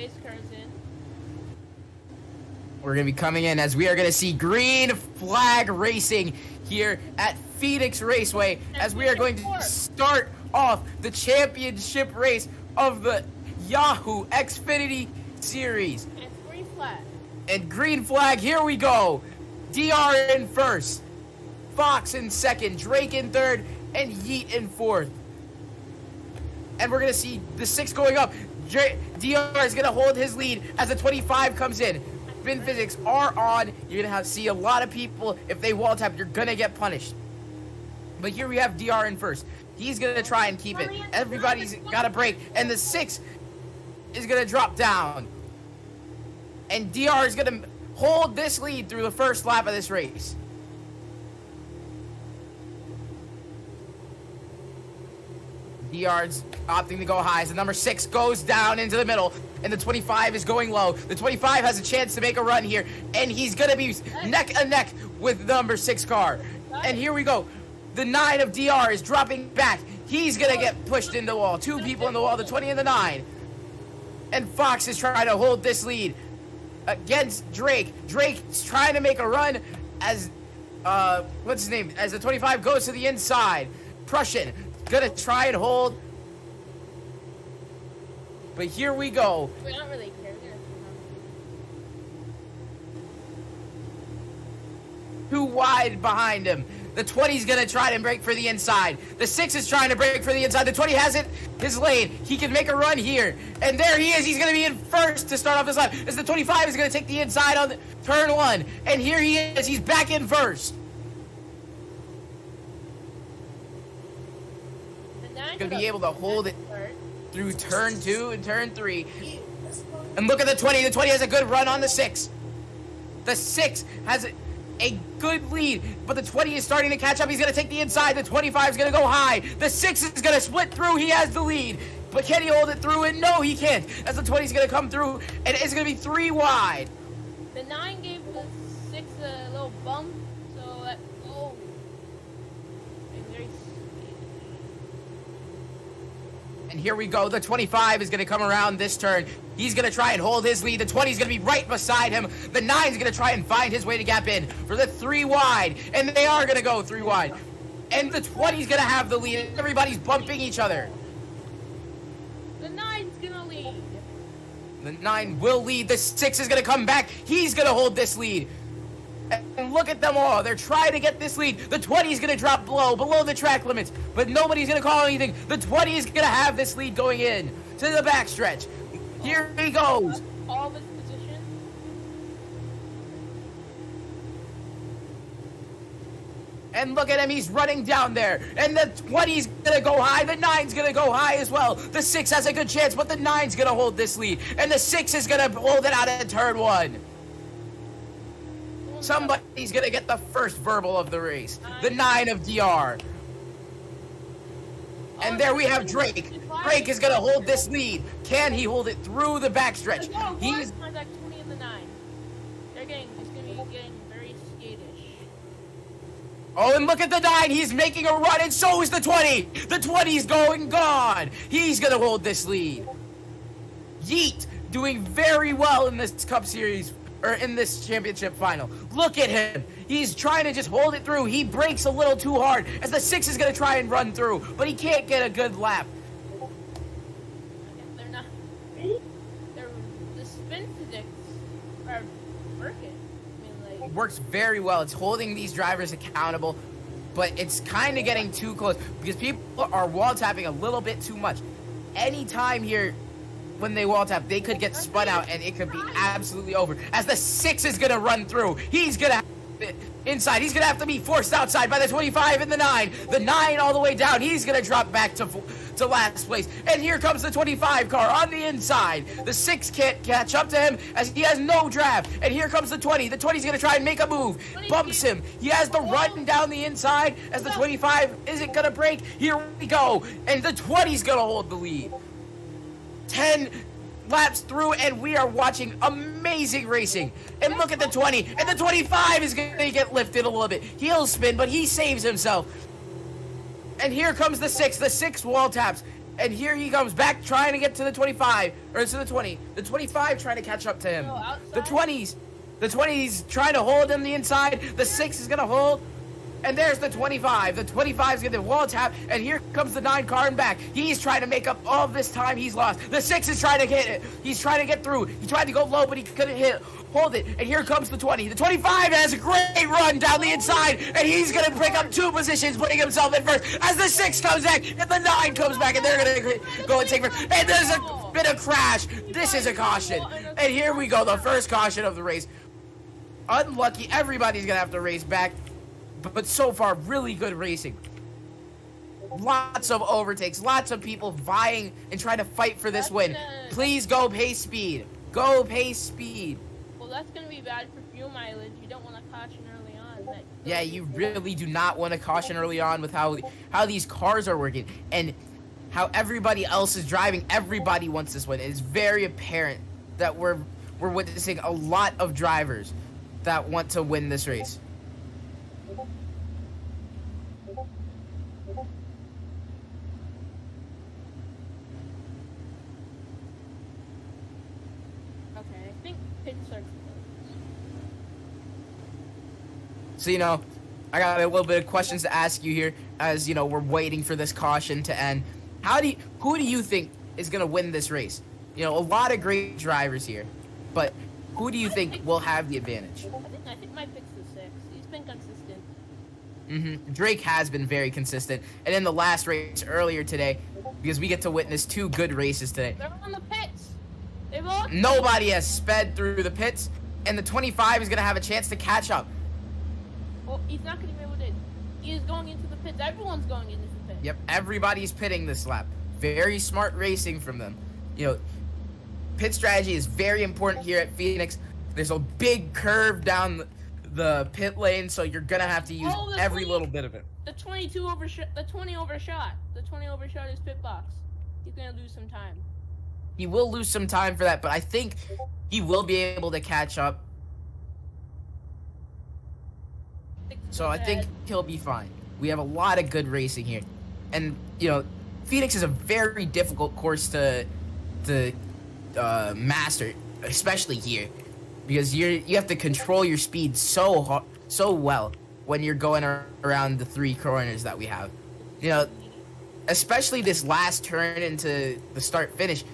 race cars in. We're going to be coming in as we are going to see green flag racing here at Phoenix Raceway as we are going to start off the championship race of the Yahoo Xfinity series. And green flag. And green flag, here we go. DR in first, Fox in second, Drake in third, and Yeet in fourth. And we're going to see the 6 going up. DR is going to hold his lead as the 25 comes in. Spin physics are on. You're going to see a lot of people, if they wall tap, you're going to get punished. But here we have DR in first. He's going to try and keep it. Everybody's got a break. And the 6 is going to drop down. And DR is going to hold this lead through the first lap of this race. DR's opting to go high as the number 6 goes down into the middle, and the 25 is going low. The 25 has a chance to make a run here, and he's going to be neck and neck with the number 6 car. And here we go. The 9 of DR is dropping back. He's going to get pushed in the wall. 2 people in the wall, the 20 and the 9. And Fox is trying to hold this lead against Drake. Drake's trying to make a run as, what's his name? As the 25 goes to the inside. Prussian gonna try and hold. But here we go. We don't really care. Too wide behind him. The 20's gonna try to break for the inside. The 6 is trying to break for the inside. The 20 has it, his lane. He can make a run here. And there he is. He's gonna be in first to start off his lap. As the 25 is gonna take the inside on the turn 1. And here he is. He's back in first. Gonna be able to hold it through turn 2 and turn 3. And look at the 20. The 20 has a good run on the 6. The 6 has a good lead, but the 20 is starting to catch up. He's gonna take the inside. The 25 is gonna go high. The 6 is gonna split through. He has the lead, but can he hold it through? And no, he can't. As the 20 is gonna come through, and it's gonna be 3 wide. The 9 gave the 6 a little bump, so that And here we go. The 25 is going to come around this turn. He's going to try and hold his lead. The 20 is going to be right beside him. The 9 is going to try and find his way to gap in for the 3 wide. And they are going to go 3 wide. And the 20 is going to have the lead. Everybody's bumping each other. The 9's going to lead. The 9 will lead. The 6 is going to come back. He's going to hold this lead. And look at them all. They're trying to get this lead. The 20 is going to drop below the track limits, but nobody's going to call anything. The 20 is going to have this lead going in to the backstretch. Here he goes. All of his position. And look at him. He's running down there. And the 20's going to go high. The 9's going to go high as well. The 6 has a good chance, but the 9's going to hold this lead. And the 6 is going to hold it out of turn 1. Somebody's going to get the first verbal of the race. The 9 of DR. And there we have Drake. Drake is going to hold this lead. Can he hold it through the backstretch? He's contact 20 and the 9. They're just going to be getting very skittish. Oh, and look at the 9. He's making a run, and so is the 20. The 20's gone. He's going to hold this lead. Yeet doing very well in this Cup Series. Or in this championship final. Look at him. He's trying to just hold it through. He breaks a little too hard as the 6 is going to try and run through, but he can't get a good lap. They're not. The spin physics are working. I mean, It works very well. It's holding these drivers accountable, but it's kind of getting too close because people are wall tapping a little bit too much. Anytime here, when they wall tap, they could get spun out and it could be absolutely over. As the 6 is going to run through, he's going to have it inside. He's going to have to be forced outside by the 25 and the 9. The 9 all the way down. He's going to drop back to last place. And here comes the 25 car on the inside. The 6 can't catch up to him as he has no draft. And here comes the 20. The 20's going to try and make a move. Bumps him. He has the run down the inside as the 25 isn't going to break. Here we go. And the 20's going to hold the lead. 10 laps through, and we are watching amazing racing. And look at the 20, and the 25 is going to get lifted a little bit. He'll spin, but he saves himself. And here comes the 6. The 6 wall taps, And here he comes back trying to get to the 25, or to the 20. The 25 trying to catch up to him. The 20's trying to hold him the inside. The 6 is going to hold. And there's the 25. The 25 is going to wall tap. And here comes the 9 car and back. He's trying to make up all this time he's lost. The 6 is trying to hit it. He's trying to get through. He tried to go low, but he couldn't hit. Hold it. And here comes the 20. The 25 has a great run down the inside. And he's going to pick up 2 positions, putting himself in first. As the 6 comes back, and the 9 comes back, and they're going to go and take first. And there's a bit of crash. This is a caution. And here we go, the first caution of the race. Unlucky. Everybody's going to have to race back. But so far, really good racing. Lots of overtakes. Lots of people vying and trying to fight for this win. Please go pace speed. Go pace speed. Well, that's going to be bad for fuel mileage. You don't want to caution early on. Yeah, you really do not want to caution early on with how these cars are working. And how everybody else is driving. Everybody wants this win. It's very apparent that we're witnessing a lot of drivers that want to win this race. So, you know, I got a little bit of questions to ask you here as, you know, we're waiting for this caution to end. Who do you think is going to win this race? You know, a lot of great drivers here, but who do you think will have the advantage? I think my pick's the 6. He's been consistent. Drake has been very consistent. And in the last race earlier today, because we get to witness 2 good races today. They're on the pits. Nobody has sped through the pits, and the 25 is going to have a chance to catch up. Well, he's not going to be able to. He is going into the pits. Everyone's going into the pits. Yep, everybody's pitting this lap. Very smart racing from them. You know, pit strategy is very important here at Phoenix. There's a big curve down the pit lane, so you're going to have to use every little bit of it. The 20 overshot. The 20 overshot his pit box. He's going to lose some time. He will lose some time for that, but I think he will be able to catch up. So I think he'll be fine. We have a lot of good racing here. And, you know, Phoenix is a very difficult course to master, especially here. Because you have to control your speed so well when you're going around the 3 corners that we have. You know, especially this last turn into the start-finish,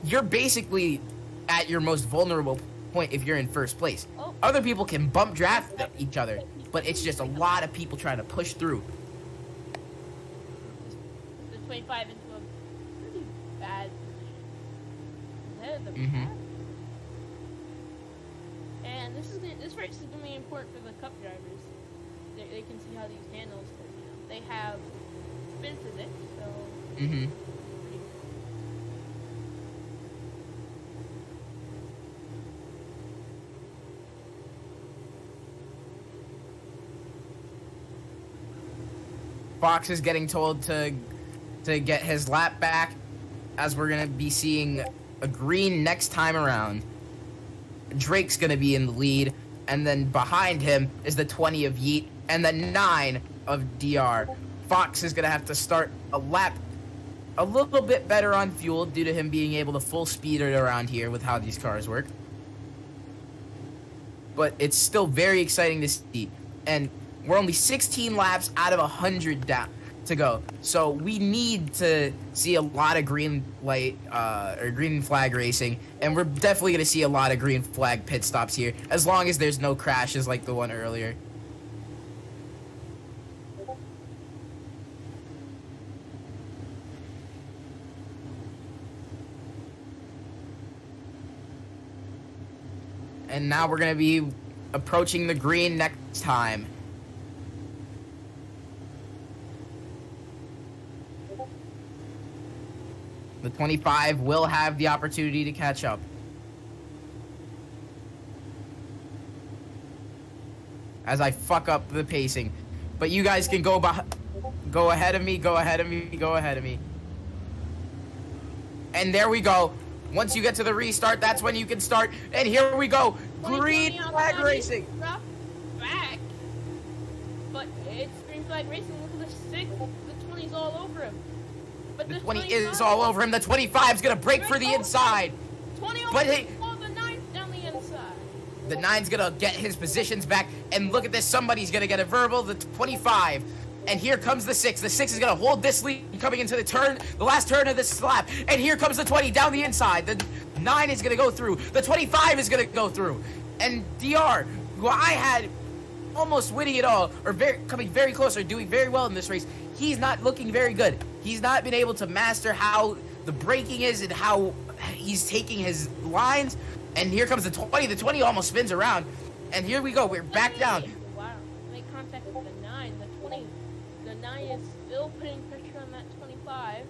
you're basically at your most vulnerable point if you're in first place. Other people can bump draft each other, but it's just a lot of people trying to push through. The 25 into a pretty bad position. Ahead of the pack. And this race is going to be important for the Cup drivers. They can see how these handles, because, you know, they have spin physics, so. Fox is getting told to get his lap back, as we're going to be seeing a green next time around. Drake's going to be in the lead, and then behind him is the 20 of Yeet and the 9 of DR. Fox is going to have to start a lap a little bit better on fuel due to him being able to full speed it around here with how these cars work. But it's still very exciting to see. And we're only 16 laps out of 100 down to go. So we need to see a lot of green light or green flag racing, and we're definitely going to see a lot of green flag pit stops here, as long as there's no crashes like the one earlier. And now we're going to be approaching the green next time. The 25 will have the opportunity to catch up. As I fuck up the pacing. But you guys can go ahead of me, go ahead of me, go ahead of me. And there we go. Once you get to the restart, that's when you can start. And here we go. Green flag racing. Back. But it's green flag racing. Look at the 6. The 20's all over him. But The the 20 25 is all over him. The 25 is going to break for the Right, inside. 20 But almost hey, pulled the 9th down the inside. the 9's going to get his positions back. And look at this. Somebody's going to get a verbal. The 25. And here comes the 6. The 6 is going to hold this lead coming into the last turn of this lap. And here comes the 20 down the inside. The 9 is going to go through. The 25 is going to go through. And DR, who I had almost winning it all, or coming very close, or doing very well in this race, he's not looking very good. He's not been able to master how the braking is and how he's taking his lines. And here comes the 20. The 20 almost spins around. And here we go. We're back down. Wow. Make contact with the 9. The 9 is still putting pressure on that 25.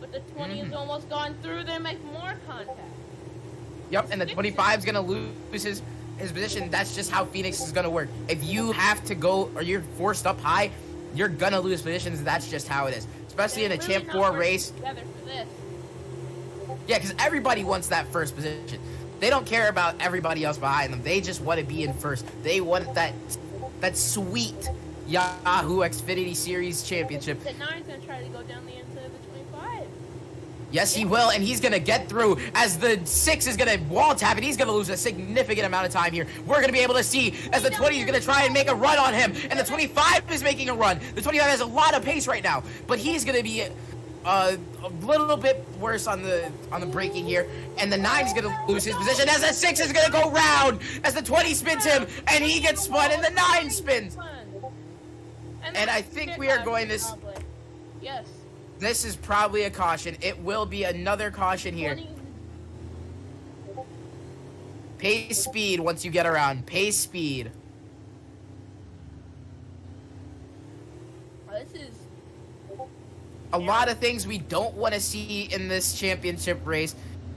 But the 20 is almost gone through. They make more contact. Yep, and the 25 is going to lose his position. That's just how Phoenix is going to work. If you have to go, or you're forced up high, you're going to lose positions. That's just how it is. Especially in a Really Champ not 4 working race. together for this. Yeah, because everybody wants that first position. They don't care about everybody else behind them. They just want to be in first. They want that sweet Yahoo Xfinity Series championship. The 9's going to try to go down the inside of the 25. Yes, he will, and he's going to get through as the 6 is going to wall tap, and he's going to lose a significant amount of time here. We're going to be able to see as the 20 is going to try and make a run on him, and the 25 is making a run. The 25 has a lot of pace right now, but he's going to be a little bit worse on the braking here, and the 9 is going to lose his position as the 6 is going to go round as the 20 spins him, and he gets spun, and the 9 spins. And I think we are going to... Yes. This is probably a caution. It will be another caution here. 20. Pace speed once you get around. Pace speed. This is A lot of things we don't want to see in this championship race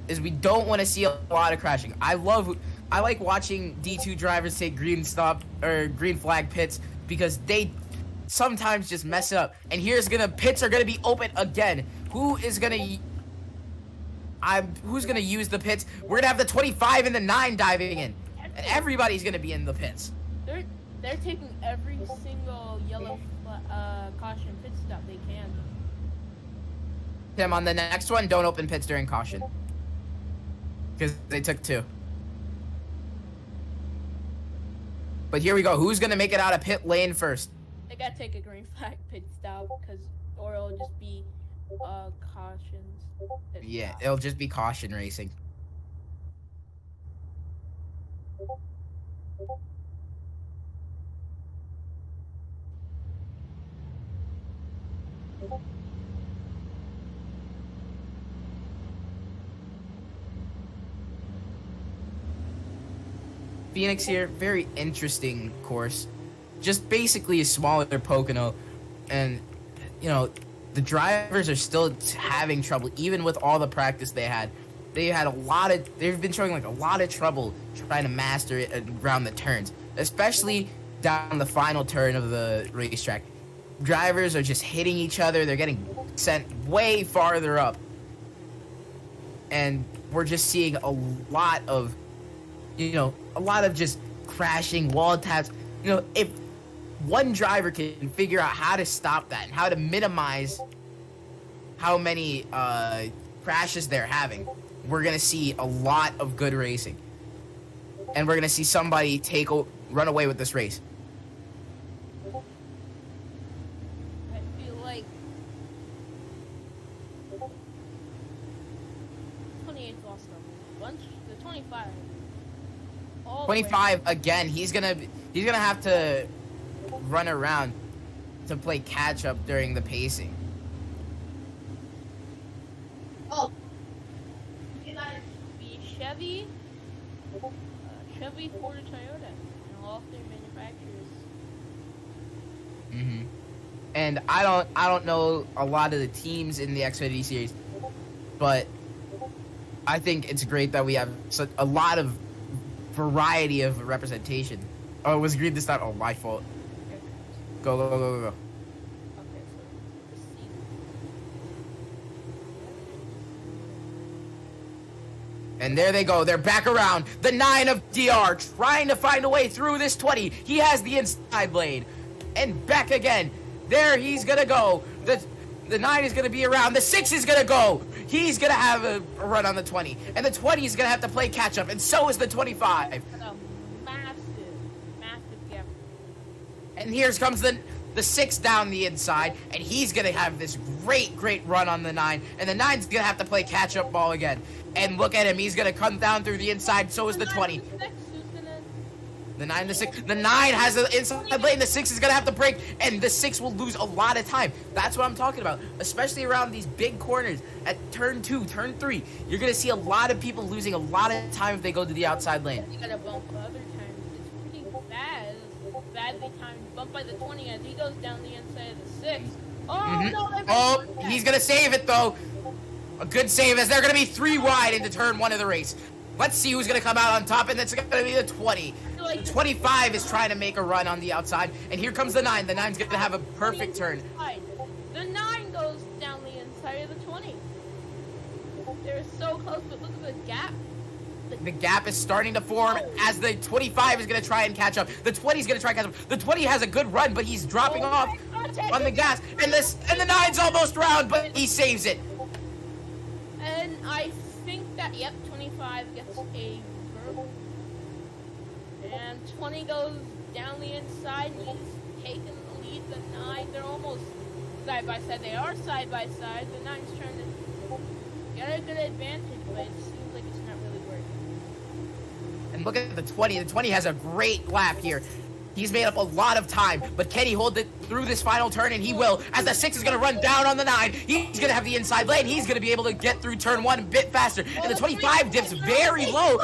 is we don't want to see a lot of crashing. I like watching D2 drivers take green flag pits because they sometimes just mess up. And pits are gonna be open again. Who's gonna use the pits? We're gonna have the 25 and the 9 diving in, and everybody's gonna be in the pits. They're taking every single yellow caution pit stop they can. Tim, on the next one, don't open pits during caution because they took 2. But here we go. Who's gonna make it out of pit lane first? They gotta take a green flag pit stop or it'll just be cautions. Yeah, it'll just be caution racing. Phoenix here, very interesting course. Just basically a smaller Pocono, and the drivers are still having trouble even with all the practice they had. They've been showing like a lot of trouble trying to master it around the turns, especially down the final turn of the racetrack. Drivers are just hitting each other. They're getting sent way farther up, and we're just seeing a lot of just crashing, wall taps. If one driver can figure out how to stop that and how to minimize how many crashes they're having, we're going to see a lot of good racing. And we're going to see somebody run away with this race. I feel like 28 lost them. Once the 25. 25 again. He's gonna have to run around to play catch up during the pacing. Oh, be Chevy, Ford, or Toyota, and all three manufacturers. And I don't know a lot of the teams in the Xfinity series, but I think it's great that we have a lot of variety of representation. Oh, it was green this time. Oh, my fault. Go. Okay, so let's see. And there they go. They're back around. The 9 of DR trying to find a way through this 20. He has the inside lane. And back again. There he's gonna go. The The 9 is going to be around. The 6 is going to go. He's going to have a run on the 20. And the 20 is going to have to play catch up. And so is the 25. A massive gap. And here comes the 6 down the inside. And he's going to have this great run on the 9. And the 9's going to have to play catch up ball again. And look at him. He's going to come down through the inside. So is the 20. The 9, the 6. The 9 has the inside lane. The 6 is going to have to break. And the 6 will lose a lot of time. That's what I'm talking about. Especially around these big corners. At turn 2, turn 3. You're going to see a lot of people losing a lot of time if they go to the outside lane. You got to bump other times. It's pretty bad. Badly timed. Bump by the 20 as he goes down the inside of the 6. Oh, no. Oh, he's going to save it, though. A good save as they're going to be 3 wide into turn 1 of the race. Let's see who's going to come out on top, and it's going to be the 20. The 25 is trying to make a run on the outside, and here comes the 9. The 9's going to have a perfect turn. The 9 goes down the inside of the 20. They're so close, but look at the gap. The gap is starting to form as the 25 is going to try and catch up. The 20 is going to try and catch up. The 20 has a good run, but he's dropping off on the gas, and the 9's almost round, but he saves it. And I think that, yep, 25 gets a verbal. And 20 goes down the inside, and he's taking the lead. The 9, they're almost side by side. They are side by side. The 9's trying to get a good advantage, but it seems like it's not really working. And look at the 20. The 20 has a great lap here. He's made up a lot of time, but can he hold it through this final turn? And he will, as the 6 is going to run down on the 9. He's going to have the inside lane. He's going to be able to get through turn 1 a bit faster. And the 25 dips very low.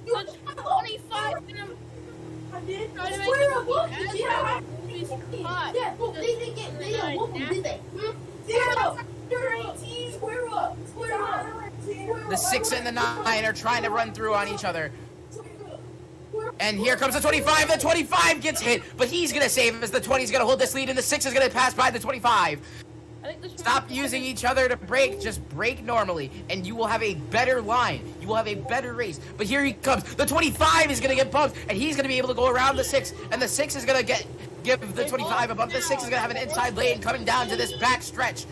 The 25 I did. try to make Square up, it look, as yeah. hot. Yeah, look, they didn't get video. Look, did they? Zero. You're 18. Square up. Square up. The 6 and the 9 are trying to run through on each other. And here comes the 25. The 25 gets hit, but he's going to save as the 20 is going to hold this lead, and the 6 is going to pass by the 25. Stop using each other to brake. Just brake normally, and you will have a better line. You will have a better race. But here he comes. The 25 is going to get bumped, and he's going to be able to go around the 6, and the 6 is going to give the 25 a bump. The 6 is going to have an inside lane coming down to this back stretch.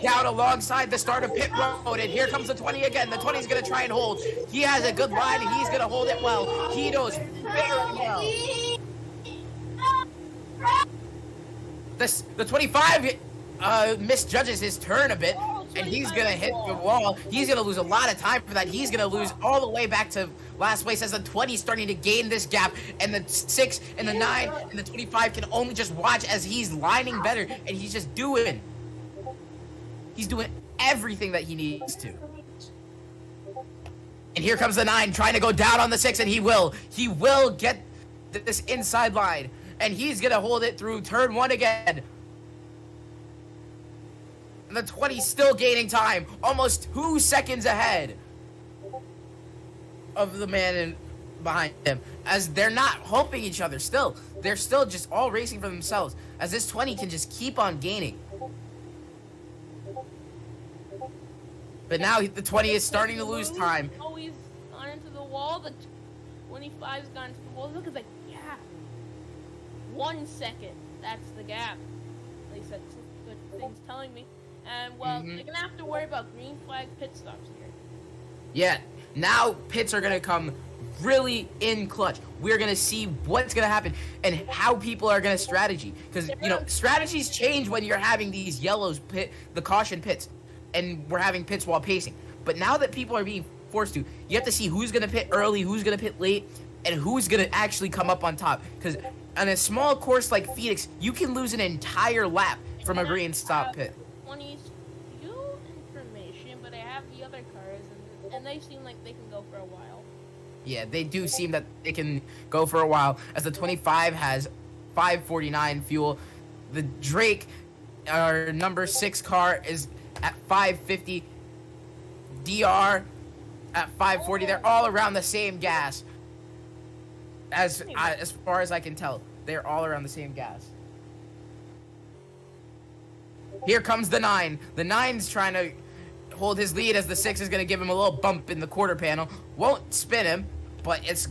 Down alongside the start of pit road, and here comes the 20 again. The 20 is going to try and hold. He has a good line, and he's going to hold it well. He knows very well. The 25 misjudges his turn a bit, and he's going to hit the wall. He's going to lose a lot of time for that. He's going to lose all the way back to last place as the 20 is starting to gain this gap, and the 6 and the 9 and the 25 can only just watch as he's lining better, and he's just doing everything that he needs to. And here comes the 9 trying to go down on the 6, and he will get this inside line, and he's going to hold it through turn 1 again. And the 20 still gaining time, almost 2 seconds ahead of the man behind him, as they're not helping each other still. They're still just all racing for themselves, as this 20 can just keep on gaining. But now the 20 is starting to lose time. Oh, he's gone into the wall. The 25's gone into the wall. Look at the gap. 1 second. That's the gap. At least that's good things telling me. And, well, they're going to have to worry about green flag pit stops here. Yeah. Now pits are going to come really in clutch. We're going to see what's going to happen and how people are going to strategy. Because, strategies change when you're having these yellows the caution pits. And we're having pits while pacing. But now that people are being forced to, you have to see who's going to pit early, who's going to pit late, and who's going to actually come up on top. Because on a small course like Phoenix, you can lose an entire lap from a green stop pit. 20's few information, but I have the other cars, and they seem like they can go for a while. Yeah, they do seem that they can go for a while, as the 25 has 549 fuel. The Drake, our number 6 car, is at 550, DR at 540. They're all around the same gas. As far as I can tell, they're all around the same gas. Here comes the 9. The 9's trying to hold his lead as the 6 is going to give him a little bump in the quarter panel. Won't spin him, but it's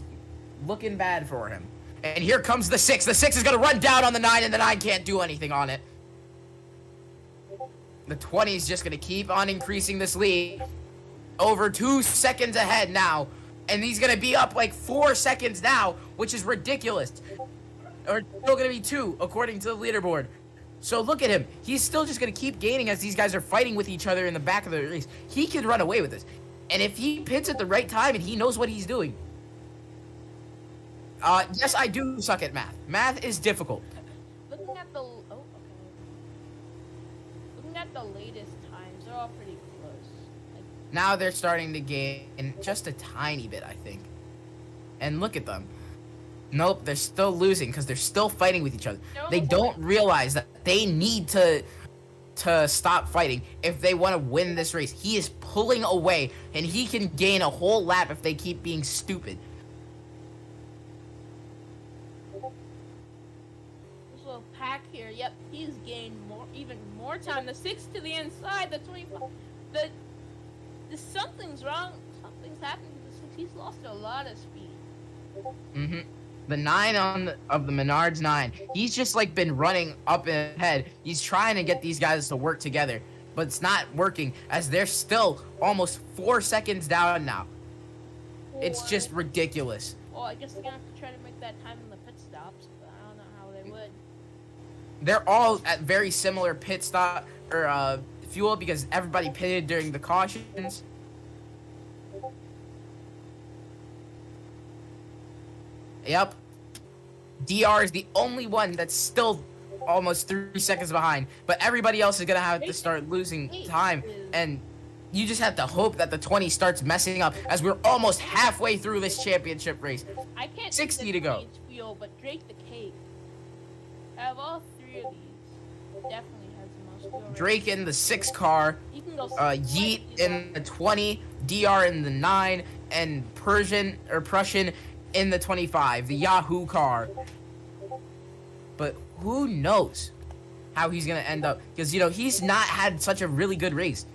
looking bad for him. And here comes the 6. The 6 is going to run down on the 9, and the 9 can't do anything on it. The 20 is just going to keep on increasing this lead. Over 2 seconds ahead now. And he's going to be up like 4 seconds now, which is ridiculous. Or still going to be 2, according to the leaderboard. So look at him. He's still just going to keep gaining as these guys are fighting with each other in the back of the race. He can run away with this. And if he pits at the right time and he knows what he's doing. Yes, I do suck at math. Math is difficult. Looking at the looking at the latest times, they're all pretty close. Like, Now they're starting to gain just a tiny bit, I think. And look at them. Nope, they're still losing because they're still fighting with each other. They don't realize that they need to stop fighting if they want to win this race. He is pulling away, and he can gain a whole lap if they keep being stupid. this little pack here. Yep, he's gained even more time. The 6 to the inside. The 25. Something's wrong. Something's happened to the 6. He's lost a lot of speed. The 9 of the Menards 9, he's just like been running up ahead. He's trying to get these guys to work together, but it's not working as they're still almost 4 seconds down now. It's just ridiculous. Well, I guess they're gonna have to try to make that time in the pit stops, but I don't know how they would. They're all at very similar pit stop or fuel because everybody pitted during the cautions. Yep. DR is the only one that's still almost 3 seconds behind, but everybody else is gonna have to start losing time, and you just have to hope that the 20 starts messing up as we're almost halfway through this championship race. I can't 60 see to the go. 20's Wheel, but Drake the Cake. Out of all 3 of these, definitely has the most wheel Drake in the 6 car, He can go Yeet in the 20, DR in the 9, and Prussian in the 25, the Yahoo car. But who knows how he's gonna end up, because he's not had such a really good race.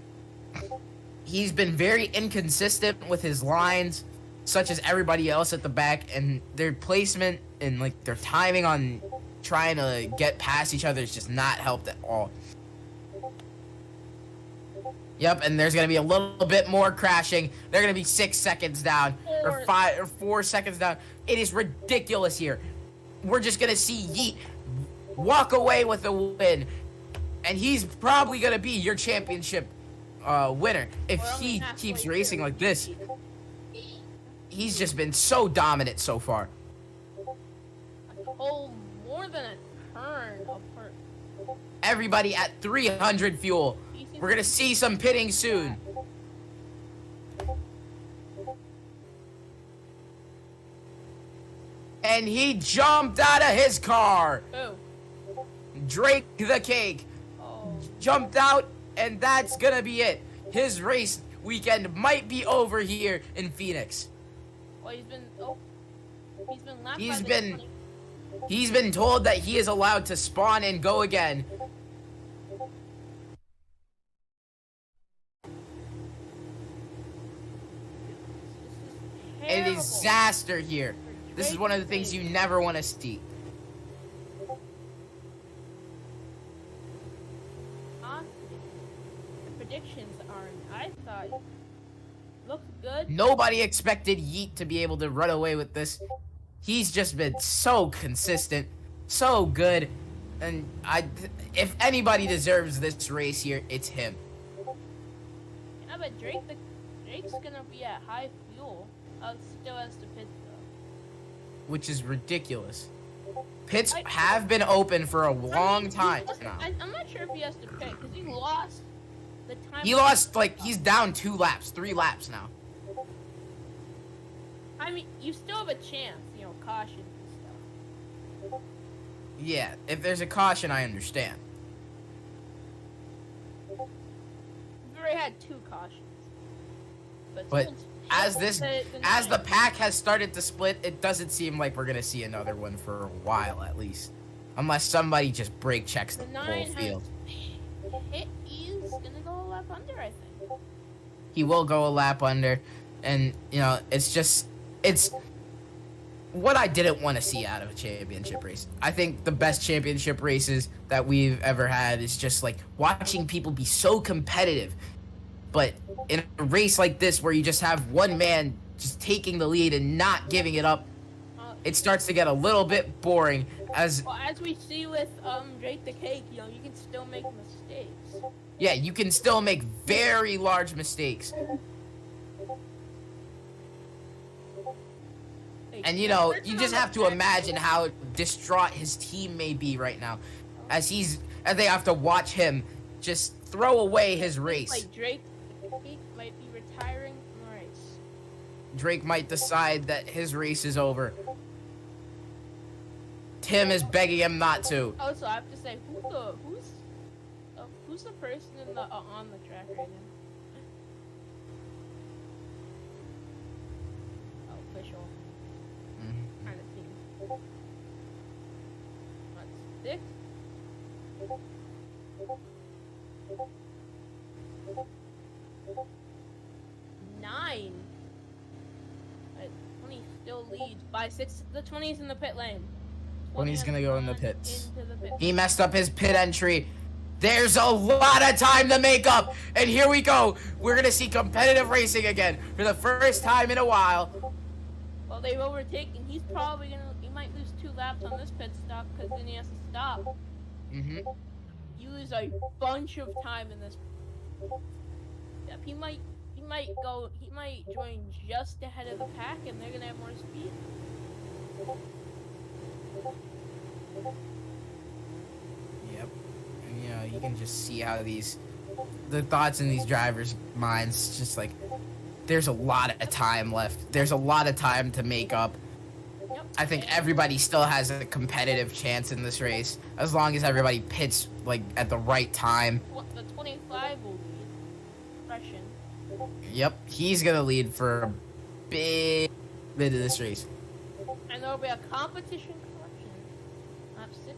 He's been very inconsistent with his lines, such as everybody else at the back, and their placement and like their timing on trying to get past each other is just not helped at all. Yep, and there's gonna be a little bit more crashing. They're gonna be 6 seconds down, or 5 or 4 seconds down. It is ridiculous here. We're just gonna see Yeet walk away with a win, and he's probably gonna be your championship winner if he keeps racing like this. He's just been so dominant so far. A whole more than a turn of her. Everybody at 300 fuel. We're gonna see some pitting soon. And he jumped out of his car. Oh. Drake the Cake Oh. jumped out, and that's gonna be it. His race weekend might be over here in Phoenix. Well, he's been lapped He's by the been 20. he's been told that he is allowed to spawn and go again. A Terrible. disaster here. This is one of the things you never want to see. The predictions aren't. I thought looked good. Nobody expected Yeet to be able to run away with this. He's just been so consistent, so good, and if anybody deserves this race here, it's him. Yeah, but Drake's gonna be at high fuel. Still has to pit though. Which is ridiculous. Pits have been open for a long time now. I'm not sure if he has to pit because he lost the time. He lost, he's down 2 laps, 3 laps now. I mean, you still have a chance, caution and stuff. Yeah, if there's a caution, I understand. We've already had 2 cautions. But as the the pack has started to split, it doesn't seem like we're gonna see another one for a while at least, unless somebody just brake checks the whole 9 field. He's gonna go a lap under, I think. He will go a lap under, and it's what I didn't want to see out of a championship race. I think the best championship races that we've ever had is just like watching people be so competitive. But in a race like this where you just have one man just taking the lead and not giving it up, Uh, it starts to get a little bit boring as well, as we see with Drake the Cake, you know, you can still make mistakes. yeah, you can still make very large mistakes. And you know, you just have to imagine how distraught his team may be right now, as they have to watch him just throw away his race. Like Drake might be retiring from the race. Drake might decide that his race is over. Tim is begging him not to. Also, I have to say, who's the person in the on the track right now? Oh, official. Kind of team. What's 6? Nine. 20 still leads by 6. The 20's in the pit lane. 20's gonna go in the pits. Into the pit. He messed up his pit entry. There's a lot of time to make up. And here we go. We're gonna see competitive racing again for the first time in a while. Well, they've overtaken. He might lose 2 laps on this pit stop because then he has to stop. Mm-hmm. You lose a bunch of time in this. Yep, he might join just ahead of the pack, and they're gonna have more speed. Yep. And you know, you can just see how the thoughts in these drivers' minds, just like, there's a lot of time left. There's a lot of time to make up. Yep. I think everybody still has a competitive chance in this race, as long as everybody pits like at the right time. The 25 will lead. Russian. Yep, he's gonna lead for a big bit of this race. And there'll be a competition correction. Lap 60.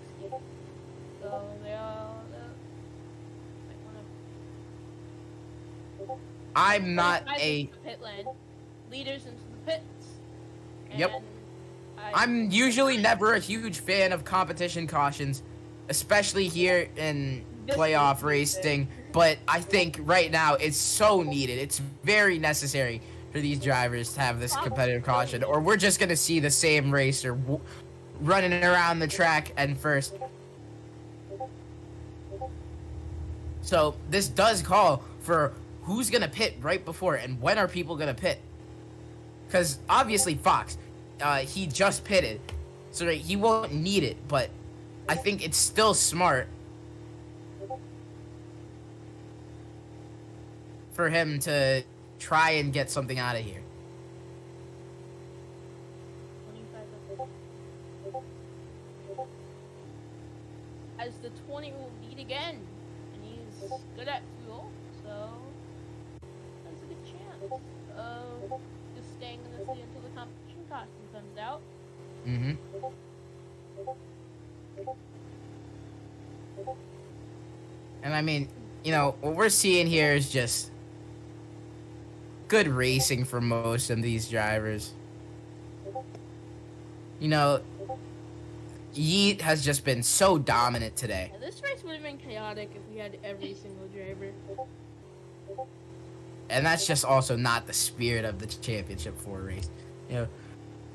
So they all might wanna. I'm not 25 a. into the pit lane. Leaders into the pits. Yep. And I'm usually never a huge fan of competition cautions, especially here in playoff racing. But I think right now it's so needed. It's very necessary for these drivers to have this competitive caution, or we're just gonna see the same racer running around the track and first. So this does call for who's gonna pit right before, and when are people gonna pit? Because obviously Fox, he just pitted, so he won't need it. But I think it's still smart for him to try and get something out of here. 25. As the 20 will lead again, and he's good at fuel, so that's a good chance of just staying in this lead until the competition costume comes out. Mm-hmm. And I mean, you know, what we're seeing here is just good racing for most of these drivers. You know, Yeet has just been so dominant today. Yeah, this race would have been chaotic if we had every single driver. And that's just also not the spirit of the Championship 4 race. You know,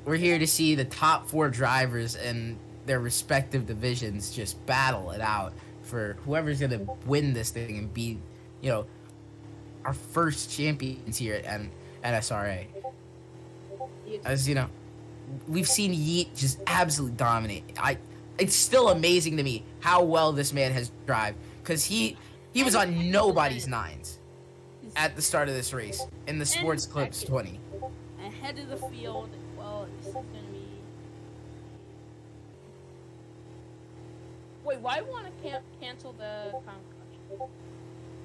we're here to see the top 4 drivers in their respective divisions just battle it out for whoever's going to win this thing and be, you know, our first champions here at NSRA. As you know, we've seen Yeet just absolutely dominate. It's still amazing to me how well this man has driven, because he was on nobody's nines at the start of this race in the Sports Clips 20. Ahead of the field. Well, this is gonna be. Wait, why want to cancel the comp?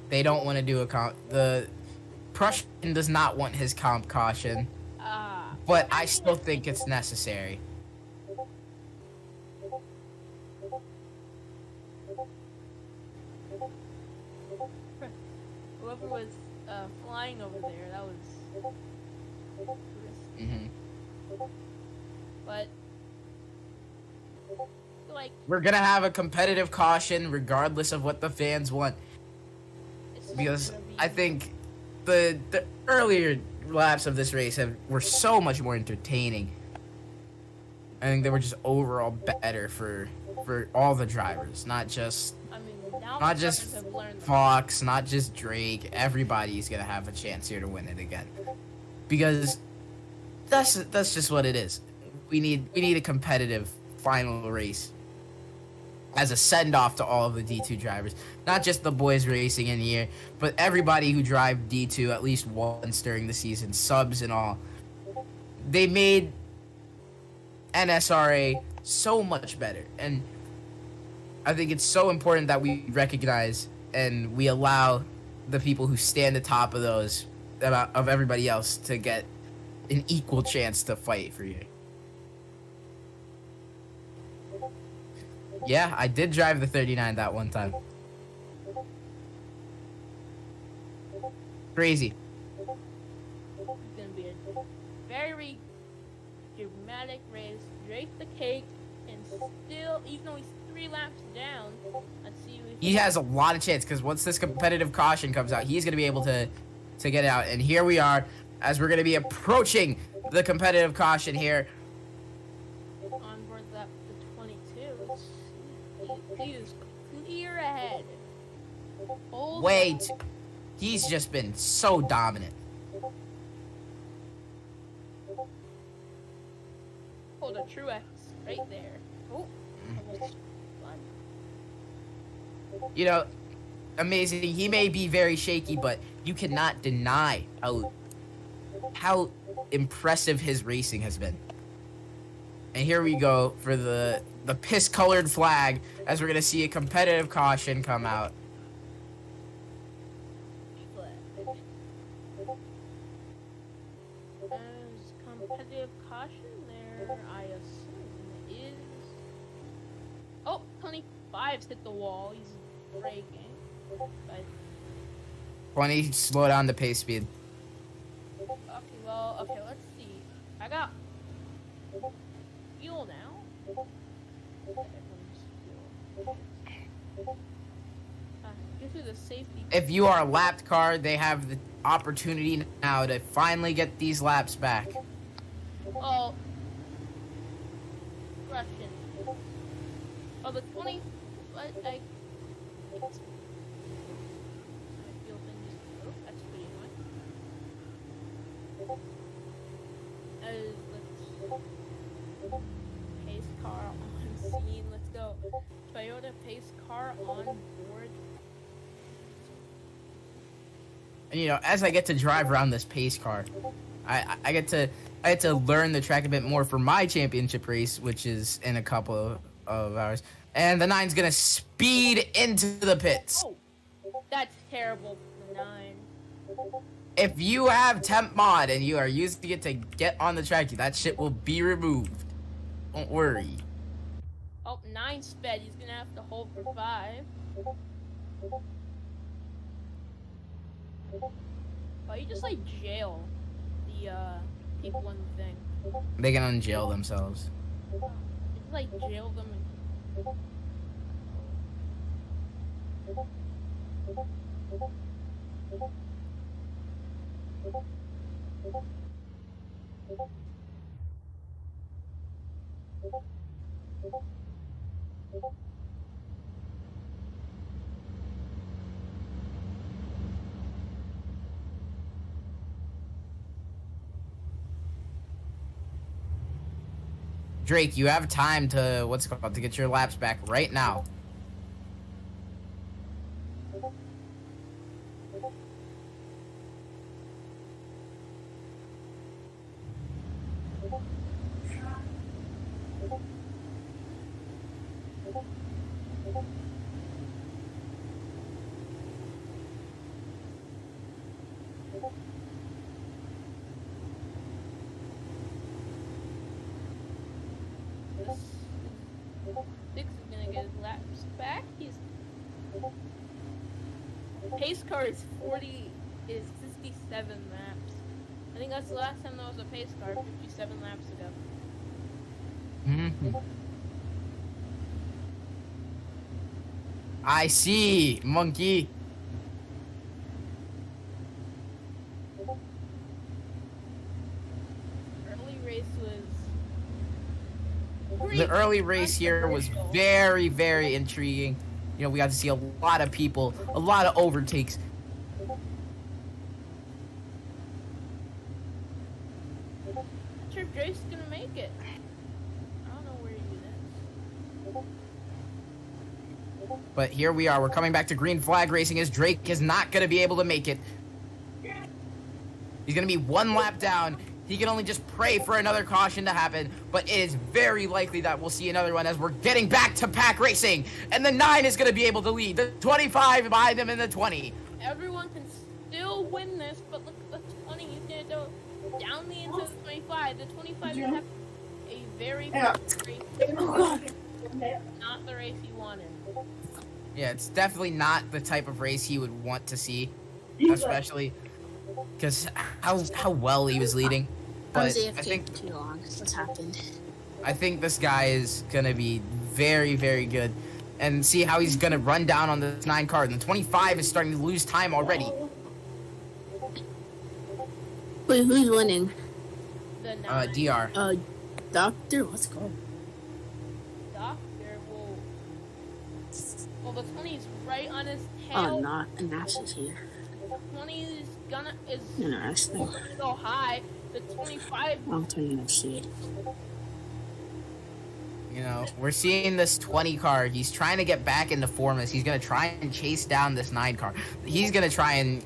They don't want to do a comp. The Prussian does not want his comp caution, but I still think it's necessary. Whoever was flying over there, that was risky. Mm-hmm. but like We're gonna have a competitive caution regardless of what the fans want, it's just because gonna be, I think the earlier laps of this race were so much more entertaining. I think they were just overall better for all the drivers, not just I mean, now not the just drivers have learned. Fox, not just Drake. Everybody's gonna have a chance here to win it again, because that's just what it is. We need a competitive final race as a send off to all of the D2 drivers, not just the boys racing in here, but everybody who drive D2 at least once during the season, subs and all. They made NSRA so much better, and I think it's so important that we recognize and we allow the people who stand atop of those of everybody else to get an equal chance to fight for you. Yeah, I did drive the 39 that one time. Crazy. It's gonna be a very dramatic race. Drake the cake, and still, even though he's 3 laps down, let's see if He has a lot of chance, because once this competitive caution comes out, he's going to be able to get it out. And here we are, as we're going to be approaching the competitive caution here. on board lap the 22. He is clear ahead. Hold Wait, he's just been so dominant. Hold a Truex right there. Oh, almost fun. You know, amazing. He may be very shaky, but you cannot deny how impressive his racing has been. And here we go for the piss-colored flag, as we're gonna see a competitive caution come out. There's competitive caution there, I assume is. Oh, 25's hit the wall. He's braking. But 20, slow down the pace speed. okay, well, okay, let's see. I got fuel now. Okay, due to the safety. If you are a lapped car, they have the opportunity now to finally get these laps back. Oh, question. Oh, the 20. What? I feel things. Oh, that's pretty annoying. Let's pace car on scene. Let's go. Toyota pace car on board. And you know, as I get to drive around this pace car, I get to learn the track a bit more for my championship race, which is in a couple of hours. And the 9's gonna speed into the pits. Oh, that's terrible for the 9. If you have temp mod and you are using it to get on the track, that shit will be removed. Don't worry. Oh, 9 sped. He's gonna have to hold for 5. Oh, you just like jail the people on the thing. They can unjail themselves. You just like jail them. Drake, you have time to to get your laps back right now. Six is gonna get his laps back. He's pace car is 57 laps. I think that's the last time there was a pace car, 57 laps ago. Mhm. I see, monkey. Early race was The early race here was controversial. very, very intriguing. You know, we got to see a lot of people, a lot of overtakes. Not sure if Drake's gonna make it. I don't know where he is. But here we are. We're coming back to green flag racing as Drake is not going to be able to make it. He's going to be one lap down. He can only just pray for another caution to happen, but it is very likely that we'll see another one as we're getting back to pack racing. And the 9 is going to be able to lead. The 25 behind him in the 20. Everyone can still win this, but look at the 20. He's gonna go down the into the 25. The 25 is gonna have a very good race. Not the race he wanted. Yeah, it's definitely not the type of race he would want to see, especially because how well he was leading. I was But AFK I think for too long. What's happened? I think this guy is gonna be very, very good. And see how he's gonna run down on this 9 car. And the 25 is starting to lose time already. Wait, who's winning? The 9 DR. Doctor, what's it called? doctor will. Well, the 20 is right on his Oh, tail. not an Ash is here. The 20 is gonna No, actually, go high. The 25 I'm turning off shade. You know, we're seeing this 20 car. He's trying to get back into form as he's going to try and chase down this 9 car. He's going to try and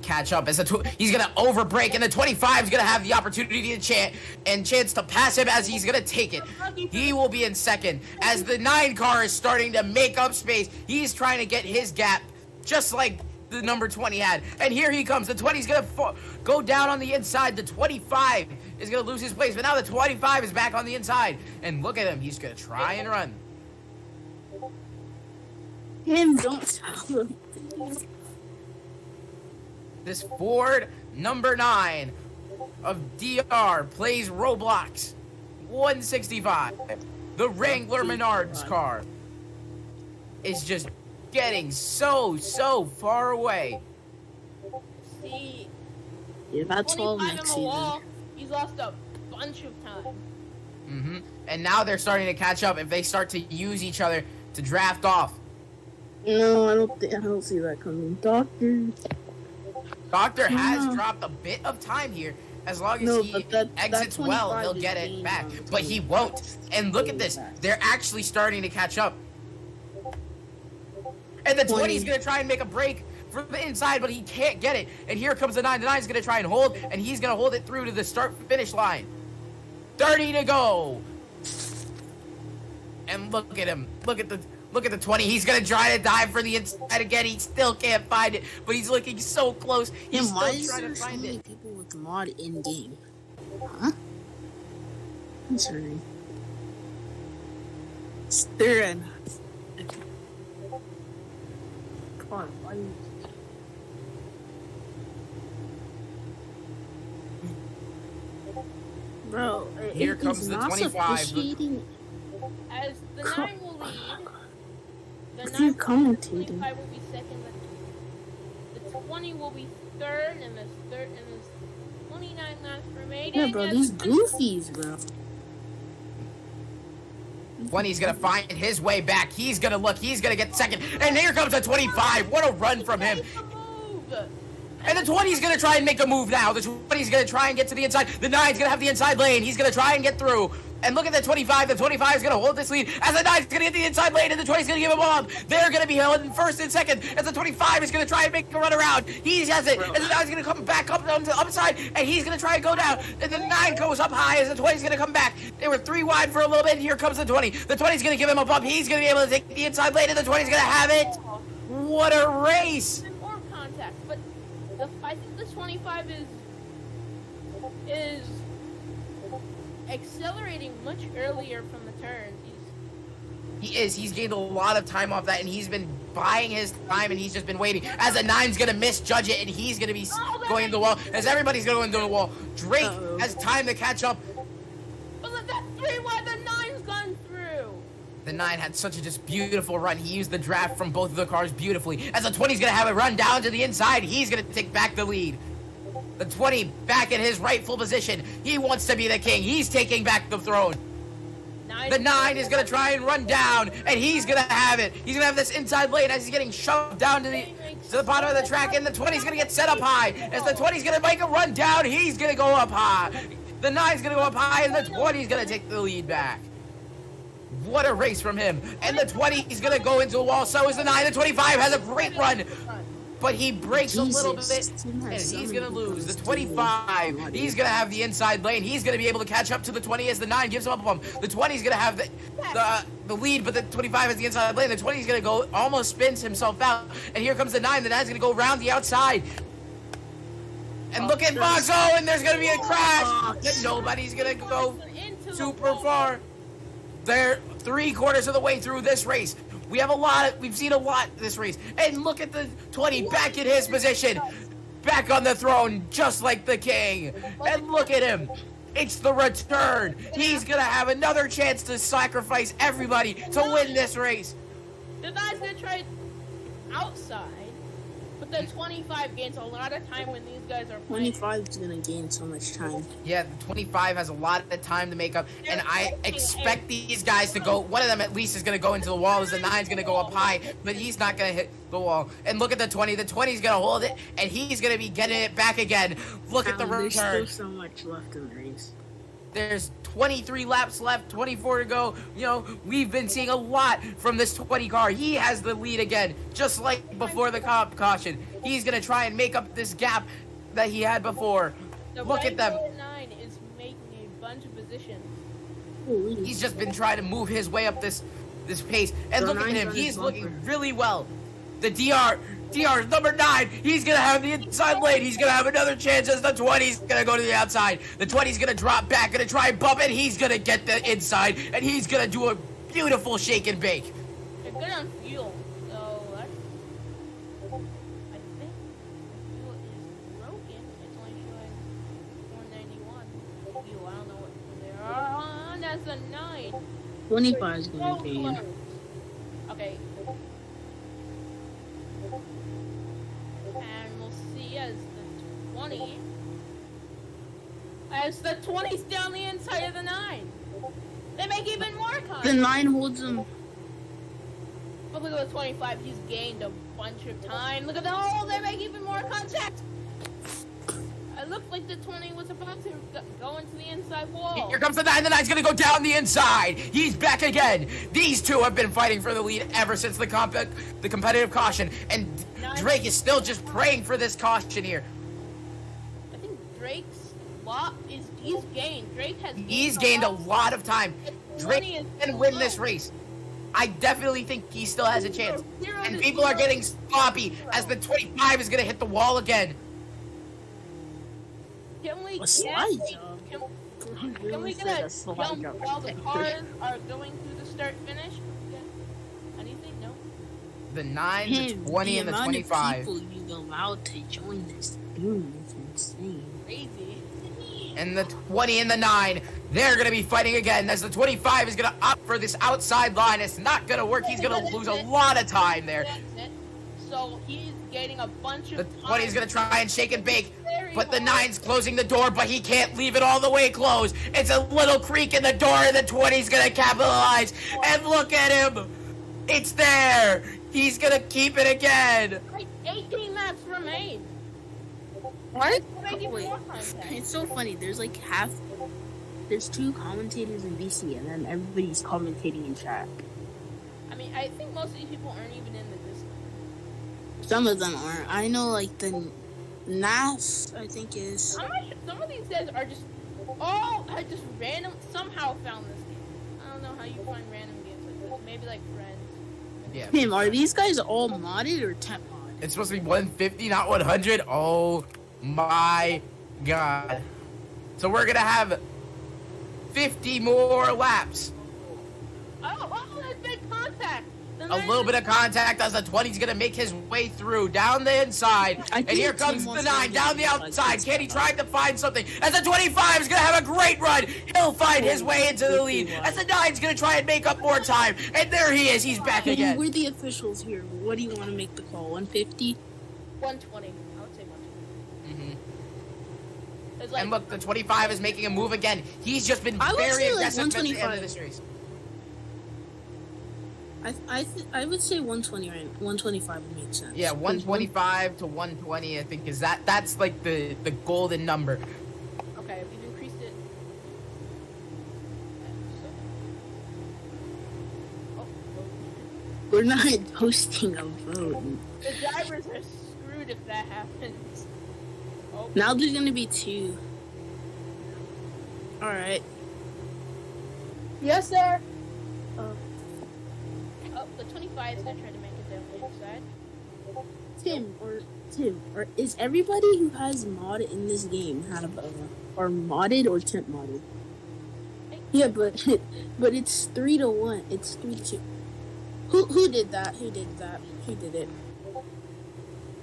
catch up. As he's going to overbreak, and the 25 is going to have the opportunity to chance to pass him as he's going to take it. He will be in second. As the 9 car is starting to make up space, he's trying to get his gap just like the number 20 had. And here he comes. The 20 is going to go down on the inside. The 25 is going to lose his place. But now the 25 is back on the inside. And look at him. He's going to try and run. Him, don't tell him. This Ford number 9 of DR plays Roblox 165. The Wrangler Menards car is just getting so far away. see You're about 12 25 next on the season. wall. He's lost a bunch of time. And now they're starting to catch up if they start to use each other to draft off. No, I don't see that coming. Doctor. Doctor has No. dropped a bit of time here. As long as No, he but that exits well, 25 he'll is get it gained back. on But he 25. won't. And look at this. They're actually starting to catch up. And the 20 is going to try and make a break from the inside, but he can't get it. And here comes the 9. The 9 is going to try and hold, and he's going to hold it through to the start-finish line. 30 to go. And look at him. Look at the 20. He's going to try to dive for the inside again. He still can't find it, but he's looking so close. He's And why still is trying there to so find many it. people with mod in game? Huh? I'm sorry. Staring. Come on, why you... Bro, Here it comes is the not 25. sufficiating. As the 9 will lead. The If 9 you're will commentating. 25 will be second. The 20 will be third, and there's 29 laps remaining. Yeah, bro, as these the- goofies, bro. 20's gonna find his way back. He's gonna look. He's gonna get second. And here comes the 25. What a run from him. Make a move. And the 20's gonna try and make a move now. The 20's gonna try and get to the inside. The 9's gonna have the inside lane. He's gonna try and get through. And look at the 25. The 25 is gonna hold this lead as the 9's gonna get the inside lane, and the 20's gonna give him a bomb. They're gonna be held in first and second as the 25 is gonna try and make a run around. He has it, and the 9's gonna come back up on the upside, and he's gonna try and go down. And the 9 goes up high as the 20's gonna come back. They were 3 wide for a little bit. And here comes the 20. The 20's gonna give him a bump. He's gonna be able to take the inside lane, and the 20's gonna have it. What a race! And more contact, but I think the 25 is accelerating much earlier from the turns. He is. He's gained a lot of time off that, and he's been buying his time, and he's just been waiting. As the 9's gonna misjudge it, and he's gonna be going into the wall. As everybody's going into the wall, Drake has time to catch up. But look, that 3 wide, the 9's The 9 had such a just beautiful run. He used the draft from both of the cars beautifully. As the 20's gonna have it run down to the inside, he's gonna take back the lead. The 20 back in his rightful position. He wants to be the king. He's taking back the throne. The 9 is gonna try and run down, and he's gonna have it. He's gonna have this inside lane as he's getting shoved down to the bottom of the track, and the 20's gonna get set up high. As the 20's gonna make a run down, he's gonna go up high. The 9's gonna go up high, and the 20's gonna take the lead back. What a race from him. And the 20 is going to go into a wall. So is the 9. The 25 has a great run. But he breaks a little bit. And he's going to lose. The 25, he's going to have the inside lane. He's going to be able to catch up to the 20 as the 9 gives him up a bump. The 20 is going to have the lead, but the 25 has the inside lane. The 20 is going to go, almost spins himself out. And here comes the 9. The 9 is going to go around the outside. And look at Box. Oh, and there's going to be a crash. And nobody's going to go super far. They're 3/4 of the way through this race. We've seen a lot this race. And look at the 20 back in his position. Back on the throne, just like the king. And look at him. It's the return. He's going to have another chance to sacrifice everybody to win this race. The guy's going to try outside. But the 25 gains a lot of time when these guys are playing. 25 is gonna gain so much time. Yeah, the 25 has a lot of time to make up, and I expect these guys to go. One of them at least is gonna go into the wall, as the 9's gonna go up high, but he's not gonna hit the wall. And look at the 20. The 20's gonna hold it, and he's gonna be getting it back again. Look at the return. There's still so much left in the race. There's 23 laps left, 24 to go. You know, we've been seeing a lot from this 20 car. He has the lead again, just like before the caution. He's going to try and make up this gap that he had before. Look at them. 9 is making a bunch of positions. He's just been trying to move his way up this pace. And look at him. He's looking really well. The DR number 9. He's going to have the inside lane. He's going to have another chance as the 20's going to go to the outside. The 20's going to drop back, going to try and bump it. He's going to get the inside, and he's going to do a beautiful shake and bake. They're good on fuel, so that's... I think the fuel is broken. It's only showing 491 fuel. I don't know what they are on. That's a 9. 25 is gonna So gain. close. Okay. And we'll see as the 20. As the 20's down the inside of the 9. They make even more contact. The 9 holds him. But look at the 25. He's gained a bunch of time. Look at the hole. They make even more contact. It looked like the 20 was about to go into the inside wall. Here comes the 9. The 9's going to go down the inside. He's back again. These two have been fighting for the lead ever since the competitive caution. And Drake is still just praying for this caution here. I think Drake's lot is he's gained. Drake has Gained a lot of time. Drake can win this race. I definitely think he still has a chance. And people are getting sloppy as the 25 is going to hit the wall again. Can we A slide can we get a jump while the cars are going through the start finish? Anything? No. The 9, the 20, and the 25. The amount of people you allowed to join this game is insane. Crazy. And the 20 and the 9, they're going to be fighting again as the 25 is going to opt for this outside line. It's not going to work. He's going to lose a lot of time there. So he's getting a bunch of The time. 20 is going to try and shake and bake, but the 9's closing the door, but he can't leave it all the way closed. It's a little creak in the door, and the 20's going to capitalize. And look at him. It's there. He's going to keep it again. 18 laps remain. What? Making Wait, more contact. it's so funny. There's like there's 2 commentators in BC, and then everybody's commentating in chat. I mean, I think most of these people aren't even in the Discord. Some of them aren't. I know, like the NAS, I think is. I'm not sure. Some of these guys are just I just somehow found this game. I don't know how you find random games like this. Maybe like friends. Yeah. Tim, are these guys all modded or temp modded? It's supposed to be 150, not 100. Oh my god. So we're going to have 50 more laps. Oh, there's big contact. A little bit of contact as the 20's gonna make his way through down the inside. I And think here Tim comes the wants 9 to down get the like outside. this Kenny guy. trying to find something. As the 25 is gonna have a great run. He'll find his way into the lead. As the 9's gonna try and make up more time. And there he is. He's back Hey, again. we're the officials here. What do you want to make the call? 150? 120. I would say 120. Mhm. It's like, And look, the 25 is making a move again. He's just been I would very say, like, aggressive at the end 125. of this race. I would say 120 right? 125 would make sense. Yeah, 125 to 120, I think, is that's like the golden number. okay, we've increased it. Oh, We're not hosting a vote. the drivers are screwed if that happens. Oh, Now there's gonna be 2. Alright. Yes, sir. oh, the 25 is gonna try to make it down the inside. Tim, or is everybody who has mod in this game or modded or temp modded? Yeah, but it's 3-1. It's 3-2. Who did that? Who did it?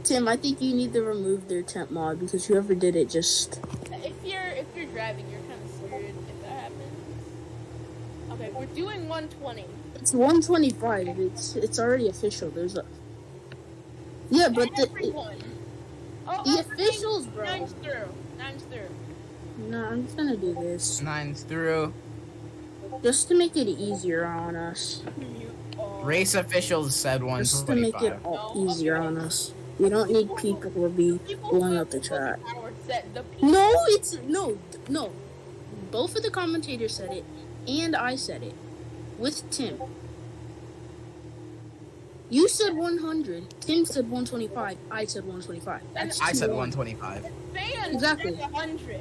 Tim, I think you need to remove their temp mod because whoever did it just. If you're driving, you're kind of screwed if that happens. Okay, we're doing 120. It's 125. It's already official. There's a. Yeah, but Everyone. the officials, bro. Nine's through. No, I'm just gonna do this 9's through. just to make it easier on us. Race officials said Just to make it 125. all easier on us. We don't need people to be blowing up the track. The people No. Both of the commentators said it, and I said it with Tim. You said 100. Tim said 125. I said 125. That's I said 2-1. 125. fans Exactly. said 100.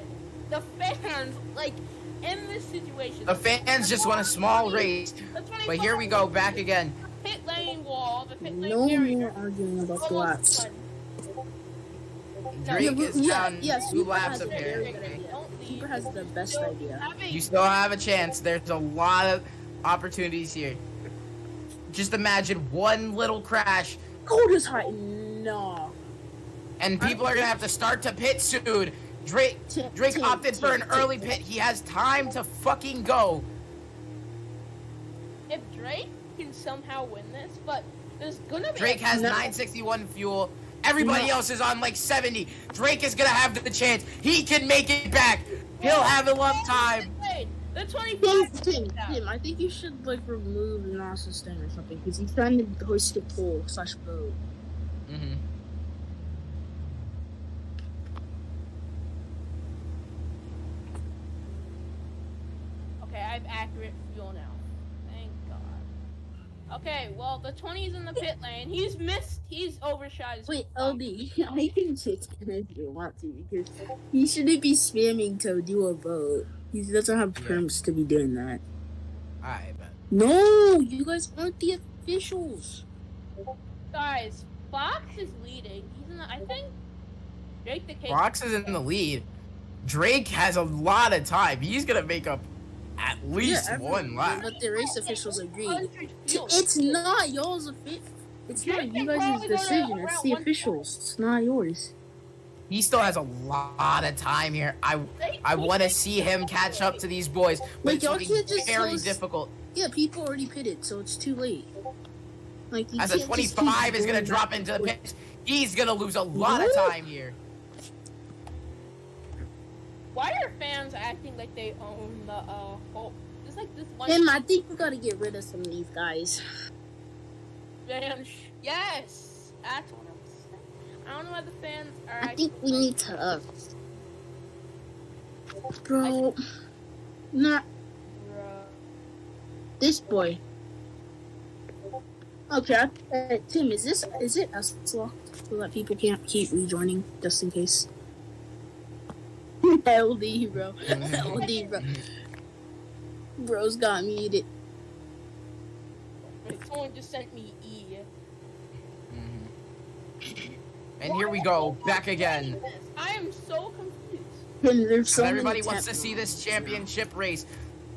The fans, like, in this situation. The fans just want a small race. The 25 But here we go, back again. Pit lane wall. The pit lane No barrier. more arguing about the Almost laps. done. Drake is down yes, 2 Super laps has a very apparently. good idea. Don't leave. Cooper has the best Still idea. have a- You still have a chance. There's a lot of opportunities here. Just imagine one little crash, Cold is high. No. and people are gonna have to start to pit soon. Drake Tim, opted for an Tim. early pit. He has time to fucking go. If Drake can somehow win this, but there's gonna be Drake has No. 961 fuel. Everybody else is on like 70. Drake is gonna have the chance. He can make it back. He'll have enough time. The 25. Tim, I think you should like remove Nas's thing or something because he's trying to host a poll / vote. Mm-hmm. Okay, I have accurate fuel now. Thank God. Okay, well, the 20's in the pit lane. He's missed. He's overshot his Wait, clock. LD, I can take it if you want to because he shouldn't be spamming to do a vote. He doesn't have perms to be doing that. Alright, man. No, you guys aren't the officials. Guys, Fox is leading. He's in the, I think Drake the Cake. Fox is in the lead. Drake has a lot of time. He's gonna make up at least one lap. But the race officials agreed. 100 fuel. It's not y'all's It's not you guys' decision. It's the officials. It's not yours. He still has a lot of time here. I want to see him catch up to these boys, but Like, it's y'all looking can't just very tell us- difficult. Yeah, people already pitted, so it's too late. Like you As a can't just 25 keep is gonna going drop back into and the forth. pit. He's gonna lose a lot of What? time here. Why are fans acting like they own the whole? There's like this one Tim, I think we gotta get rid of some of these guys. fan. Yes, that's what I'm saying. I don't know why the fans are. I think we need to, bro, not this boy. Okay, Tim, is it us locked so that people can't keep rejoining just in case? LD, bro. LD, bro. Bro's got muted. Wait, someone just sent me E. And here we go, back again. I am so confused. Tim, there's so Everybody many wants to temp see mods this championship race.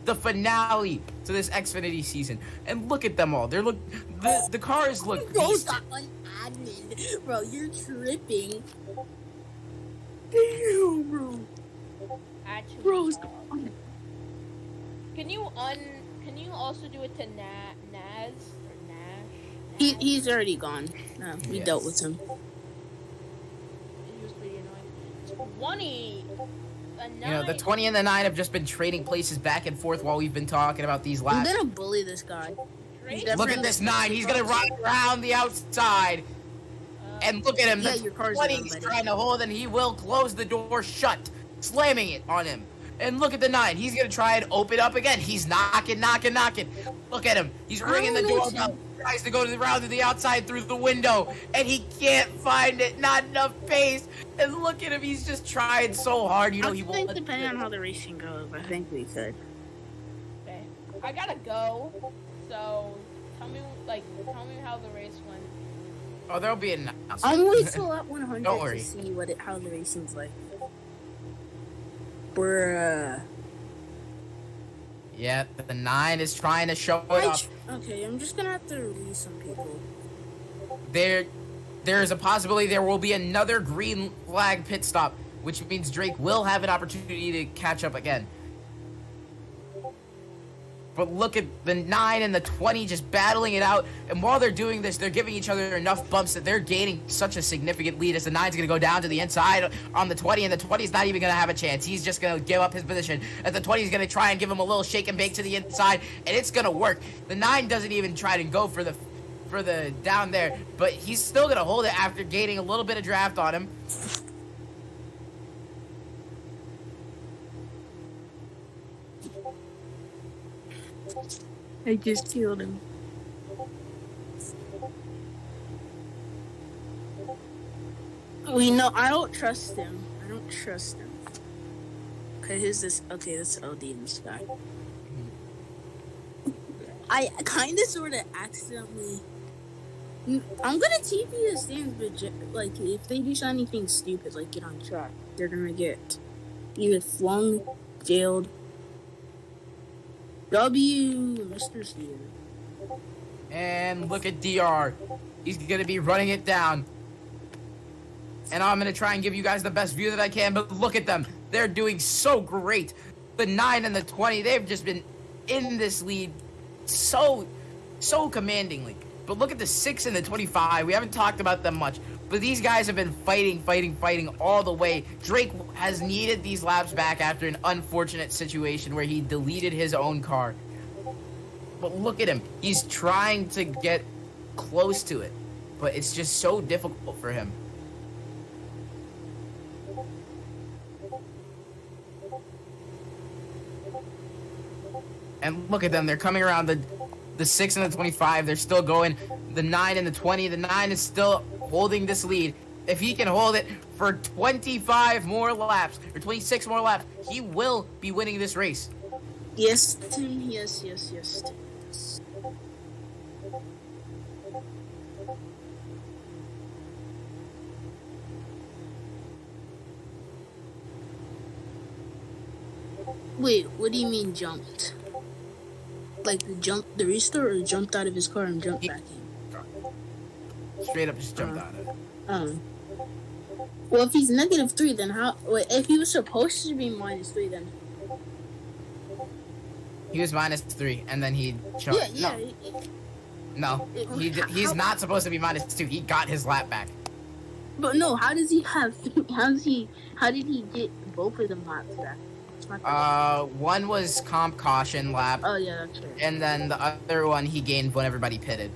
the finale to this Xfinity season. And look at them all. The cars look Bro, beast. stop on admin. Bro, you're tripping. Damn, bro. Actually, Bro, stop on. can you also do it to Naz or Nash? He's already gone. We dealt with him. He was pretty annoying. 20. You know, the 20 and the 9 have just been trading places back and forth while we've been talking about these I'm laps. gonna bully this guy. Look at this 9. He's gonna ride around the outside. And look at him. Yeah, The your car's 20 done, he's buddy. trying to hold, and he will close the door shut, slamming it on him. And look at the 9. He's gonna try and open up again. He's knocking. Look at him. He's ringing the doorbell. Tries to go around to the outside through the window, and he can't find it. Not enough pace. And look at him. He's just trying so hard. You know he I won't. think depending on how the racing goes, I think we could. Okay. I gotta go. So tell me how the race went. Oh, there'll be an announcement. I'm waiting till at 100 Don't worry. to see how the racing's like. Bruh. Yeah, the 9 is trying to show it up. Okay, I'm just gonna have to release some people. There is a possibility there will be another green flag pit stop, which means Drake will have an opportunity to catch up again. But look at the 9 and the 20 just battling it out, and while they're doing this, they're giving each other enough bumps that they're gaining such a significant lead as the 9's going to go down to the inside on the 20, and the 20's not even going to have a chance. He's just going to give up his position, as the 20's going to try and give him a little shake and bake to the inside, and it's going to work. The 9 doesn't even try to go for the down there, but he's still going to hold it after gaining a little bit of draft on him. I just killed him. I don't trust him. Okay, who's this? Okay, that's LD in this guy. I kind of sort of accidentally. I'm gonna TP the stands, but like if they do anything stupid, like get on track, they're gonna get either flung, jailed. Mr. Steer. And look at DR. He's going to be running it down. And I'm going to try and give you guys the best view that I can, but look at them. They're doing so great. The 9 and the 20, they've just been in this lead so commandingly. But look at the 6 and the 25. We haven't talked about them much, but these guys have been fighting all the way. Drake has needed these laps back after an unfortunate situation where he deleted his own car. But look at him. He's trying to get close to it, but it's just so difficult for him. And look at them. They're coming around the 6 and the 25. They're still going. The 9 and the 20. The 9 is still holding this lead. If he can hold it for 25 more laps, or 26 more laps, he will be winning this race. Yes, Tim. Yes. Wait, what do you mean jumped? Like the restart, or jumped out of his car and jumped back in? Straight up just jumped out of it. Well, if he's -3, then how? Wait, if he was supposed to be -3, then He was -3, and then he jumped. yeah. No, he's not supposed to be -2. He got his lap back. But no, how does he have? How did he get both of them laps back? One was comp caution lap. Oh yeah, that's right. And then the other one he gained when everybody pitted.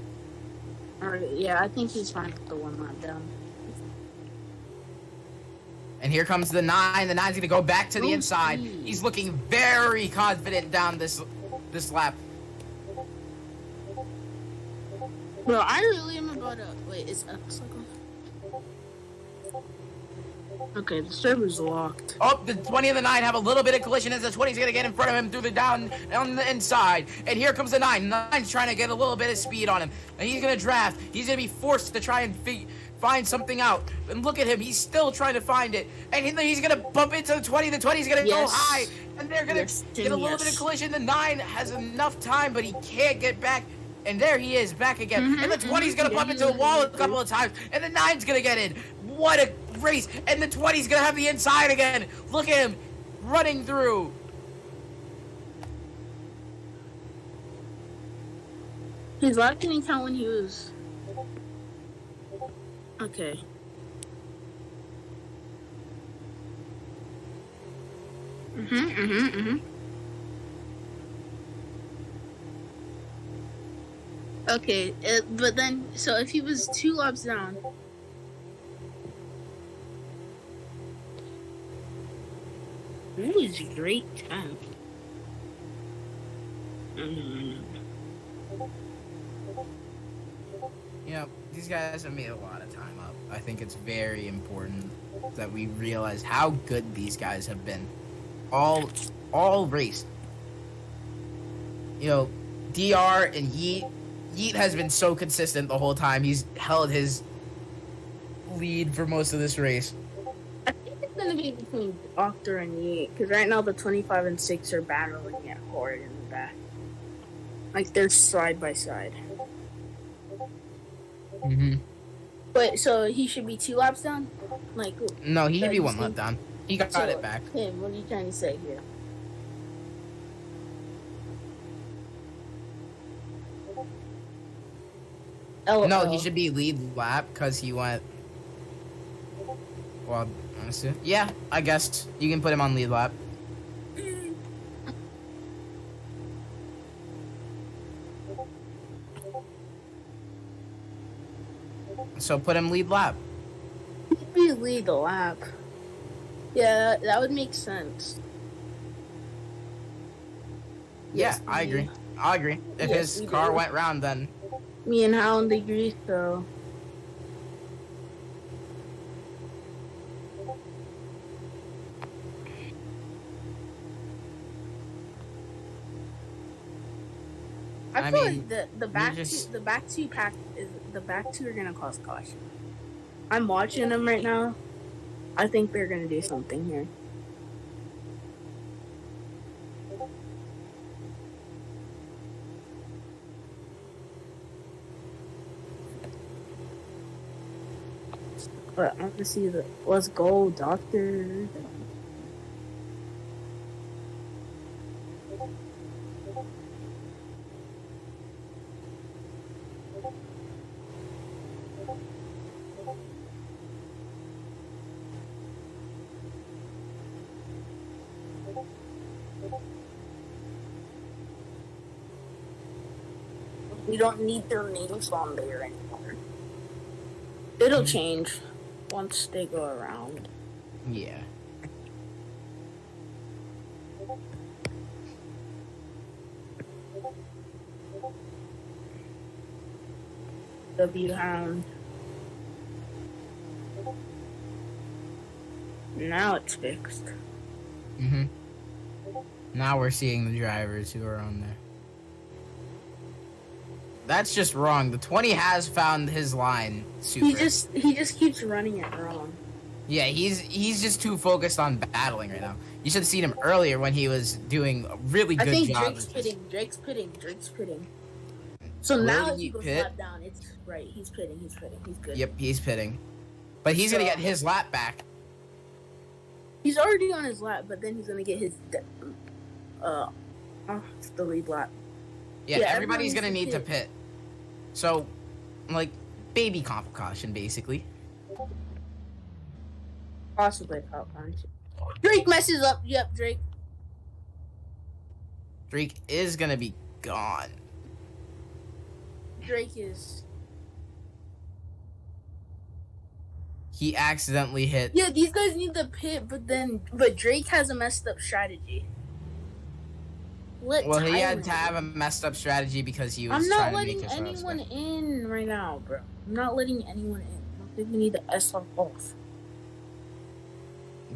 Alright, yeah, I think he's fine with the one lap down. And here comes the 9. The 9's gonna go back to the inside. Geez. He's looking very confident down this lap. Bro, I really am about to wait. Is X like? Okay, the server's locked. Oh, the 20 and the 9 have a little bit of collision as the 20's gonna get in front of him through the down on the inside. And here comes the 9. The 9's trying to get a little bit of speed on him. And he's gonna draft. He's gonna be forced to try and find something out. And look at him, he's still trying to find it. And he's gonna bump into the 20. The 20's gonna go high, and they're gonna get a little bit of collision. The 9 has enough time, but he can't get back. And there he is, back again. And the 20's gonna bump into the wall a couple of times, and the 9's gonna get in. What a race! And the 20's gonna have the inside again. Look at him running through. His lap didn't count when he was. Okay. Okay, but then, so if he was 2 laps down. That was a great time. You know, these guys have made a lot of time up. I think it's very important that we realize how good these guys have been. All race. You know, DR and Yeet. Yeet has been so consistent the whole time. He's held his lead for most of this race. I think it's going to be between Doctor and Yeet, because right now the 25 and 6 are battling it hard in the back. Like, they're side by side. But, so he should be 2 laps down? Like, no, he should be 1 lap down. He got it back. Tim, what are you trying to say here? No, he should be lead lap because he went. Well, honestly, yeah, I guess you can put him on lead lap. So put him lead lap. He'd lead the lap. Yeah, that would make sense. Yeah, I agree. I agree. If his car went round, then. Me and Howland agree, so. I feel like the back two are gonna cause caution. I'm watching them right now. I think they're gonna do something here. But I want to see the let's go, Doctor. We don't need their names on there anymore. It'll change once they go around. Yeah. W Hound. Now it's fixed. Now we're seeing the drivers who are on there. That's just wrong. The 20 has found his line super. He just keeps running it wrong. Yeah, he's just too focused on battling right now. You should have seen him earlier when he was doing a really good job. I think Drake's pitting. So now he goes lap down. It's right. He's pitting. He's good. Yep, he's pitting. But he's gonna get his lap back. He's already on his lap, but then he's gonna get his the lead lap. Yeah, everybody's gonna need to pit. So, like, baby caution, basically. Possibly pop punch. Drake messes up. Yep, Drake. Drake is gonna be gone. Drake is. He accidentally hit. Yeah, these guys need the pit, but Drake has a messed up strategy. He had to have a messed up strategy because he was trying to make his. I'm not letting anyone in right now, bro. I'm not letting anyone in. I think we need the S on both.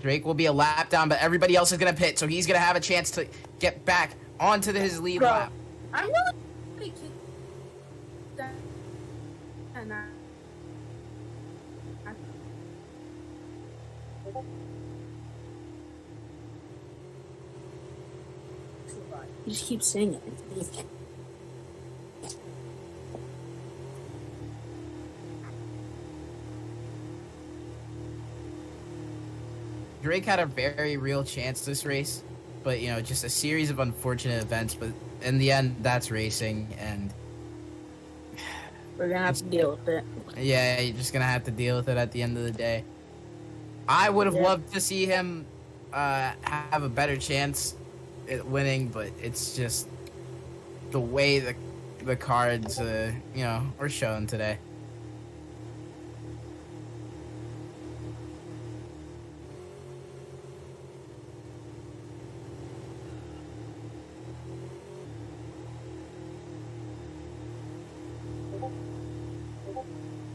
Drake will be a lap down, but everybody else is gonna pit, so he's gonna have a chance to get back onto his lead lap. I'm really. You just keep saying it. Drake had a very real chance this race, but you know, just a series of unfortunate events. But in the end, that's racing, and We're gonna have to deal with it. yeah, you're just gonna have to deal with it at the end of the day. I would have Yeah. loved to see him have a better chance at winning, but it's just the way the cards, you know, were shown today.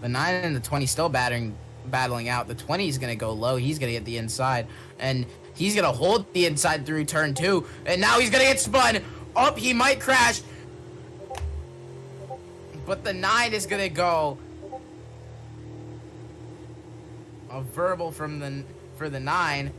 The 9 and the 20 still battling out. The 20 is going to go low. He's going to get the inside. And he's going to hold the inside through turn 2. And now he's going to get spun. Up, he might crash. But the 9 is going to go. A verbal for the 9.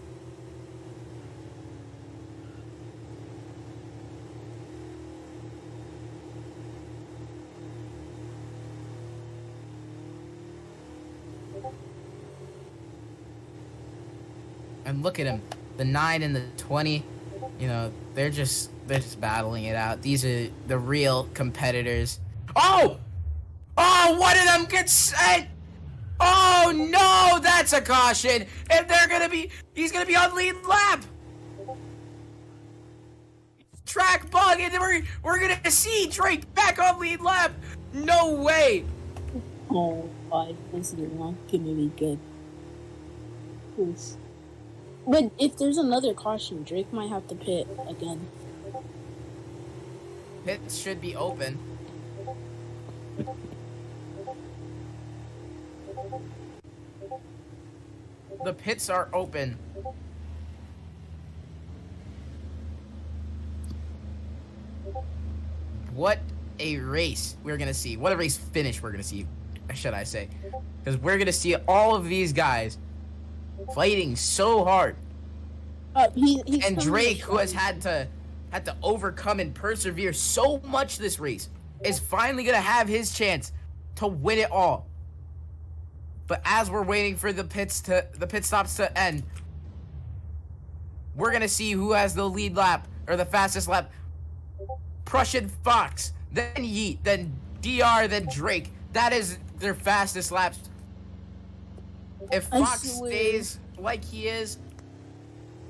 And look at him, the 9 and the 20, you know, they're just battling it out. These are the real competitors. Oh, one of them gets sent. Oh no, that's a caution, and he's gonna be on lead lap. Track bug, and we're gonna see Drake back on lead lap. No way. Oh, this is not gonna be good. Please. But if there's another caution, Drake might have to pit again. Pits should be open. The pits are open. What a race we're gonna see. What a race finish we're gonna see, should I say. Because we're gonna see all of these guys fighting so hard. He's And Drake, who has had to overcome and persevere so much this race, is finally gonna have his chance to win it all. But as we're waiting for the pit stops to end, we're gonna see who has the lead lap or the fastest lap. Prussian Fox, then Yeet, then DR, then Drake. That is their fastest laps. If Fox stays like he is,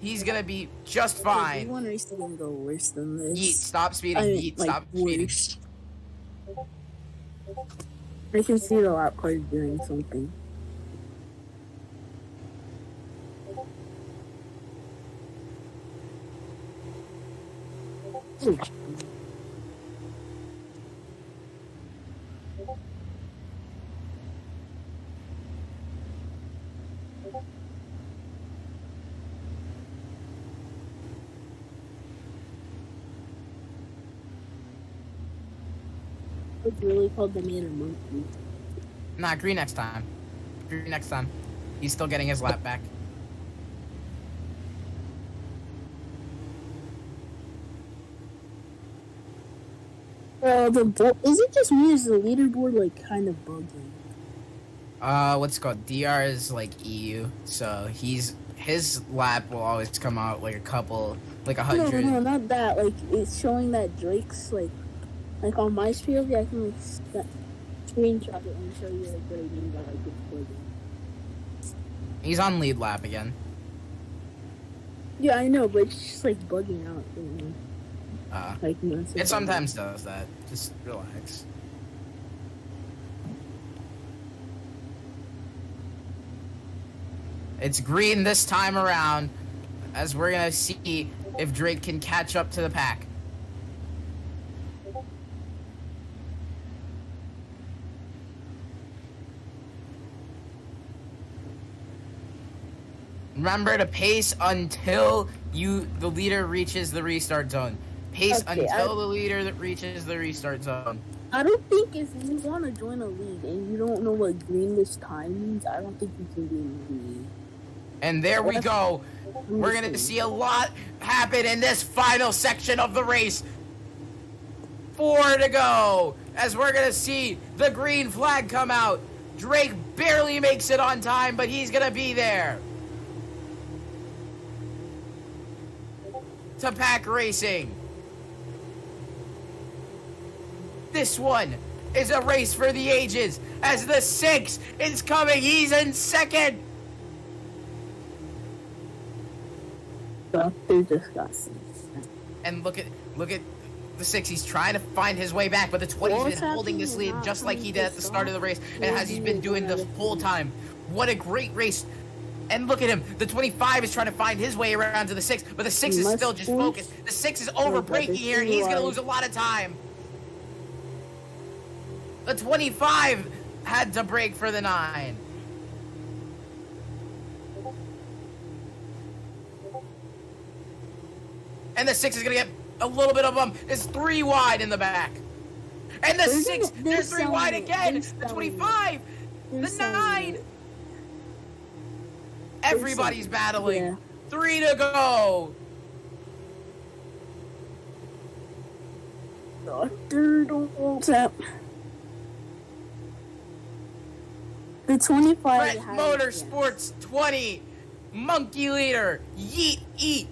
he's gonna be just fine. One race is gonna go worse than this. Yeet, stop speeding. Yeet, stop speeding. I can see the lap cars doing something. It's really called the man or monkey. Nah, green next time. Green next time. He's still getting his lap back. Is it just me? Is the leaderboard like kind of bugging? What's it called? DR is like EU, so his lap will always come out like 100. No, not that. Like it's showing that Drake's like on my screen. I can like screenshot it and show you like what I mean by like it's bugging. He's on lead lap again. Yeah, I know, but it's just like bugging out. You know? Like, It sometimes does that. Just relax. It's green this time around, as we're gonna see if Drake can catch up to the pack. Remember to pace until the leader reaches the restart zone. Pace until the leader reaches the restart zone. I don't think if you want to join a league and you don't know what green this time means, I don't think you can be in the league. And there we go. We're going to see a lot happen in this final section of the race. 4 to go. As we're going to see the green flag come out. Drake barely makes it on time, but he's going to be there. To Pack Racing. This one is a race for the ages as the 6 is coming. He's in second. Doctor disgusting. And look at the 6. He's trying to find his way back, but the 20's been holding this lead just like he did at the start of the race, and as he's been doing the whole time. What a great race. And look at him. The 25 is trying to find his way around to the 6, but the 6 is still just focused. The 6 is over braking here, and he's going to lose a lot of time. The 25 had to brake for the 9. And the 6 is going to get a little bit of them. It's 3 wide in the back. And the 6, they're 3 wide again. The 25, the 9. Everybody's battling. Yeah. 3 to go. Doctor, don't tap. The 25 Brett has Motorsports 20. Monkey leader. Yeet Eat.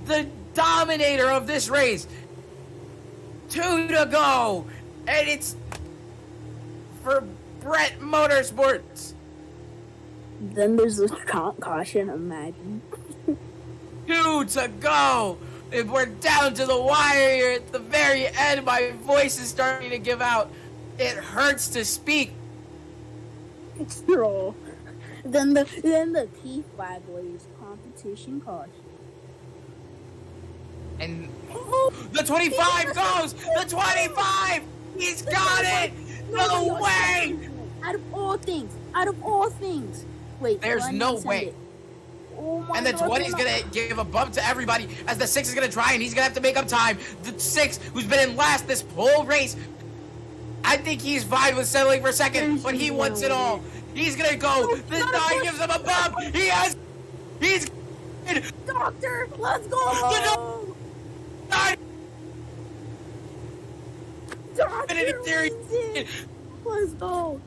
The dominator of this race. 2 to go. And it's for Brett Motorsports. Then there's the caution, imagine. 2 to go. If we're down to the wire here at the very end, my voice is starting to give out. It hurts to speak. Stroll. Then the P5 boys competition caution. And the 25 goes. The 25. He's got it. No way. Out of all things. Wait. There's no way. Oh my And the God, 20 is going to give a bump to everybody as the 6 is going to try, and he's going to have to make up time. The 6, who's been in last this whole race, I think he's fine with settling for second, but he wants it all. He's going to go. The 9 gives him a bump. He's Doctor, let's go. The 9. Doctor, Series. let's go.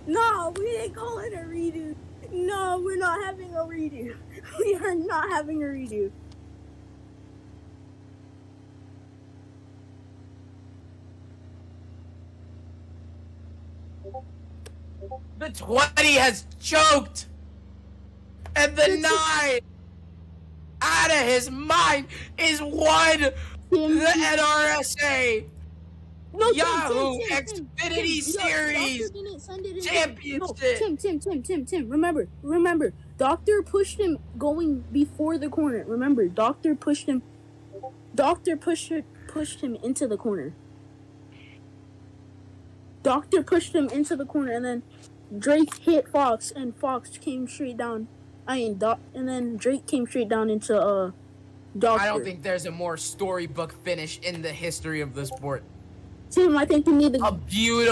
No, we ain't calling a redo. No, we're not having a redo. We are not having a redo. The 20 has choked. And the 9, out of his mind, is won the NRSA Yahoo Xfinity Series Championship. Tim, remember. Doctor pushed him going before the corner. Remember, Doctor pushed him into the corner. Doctor pushed him into the corner, and then Drake hit Fox, and Fox came straight down. And then Drake came straight down into Doctor. I don't think there's a more storybook finish in the history of the sport. Tim, I think you need the A beautiful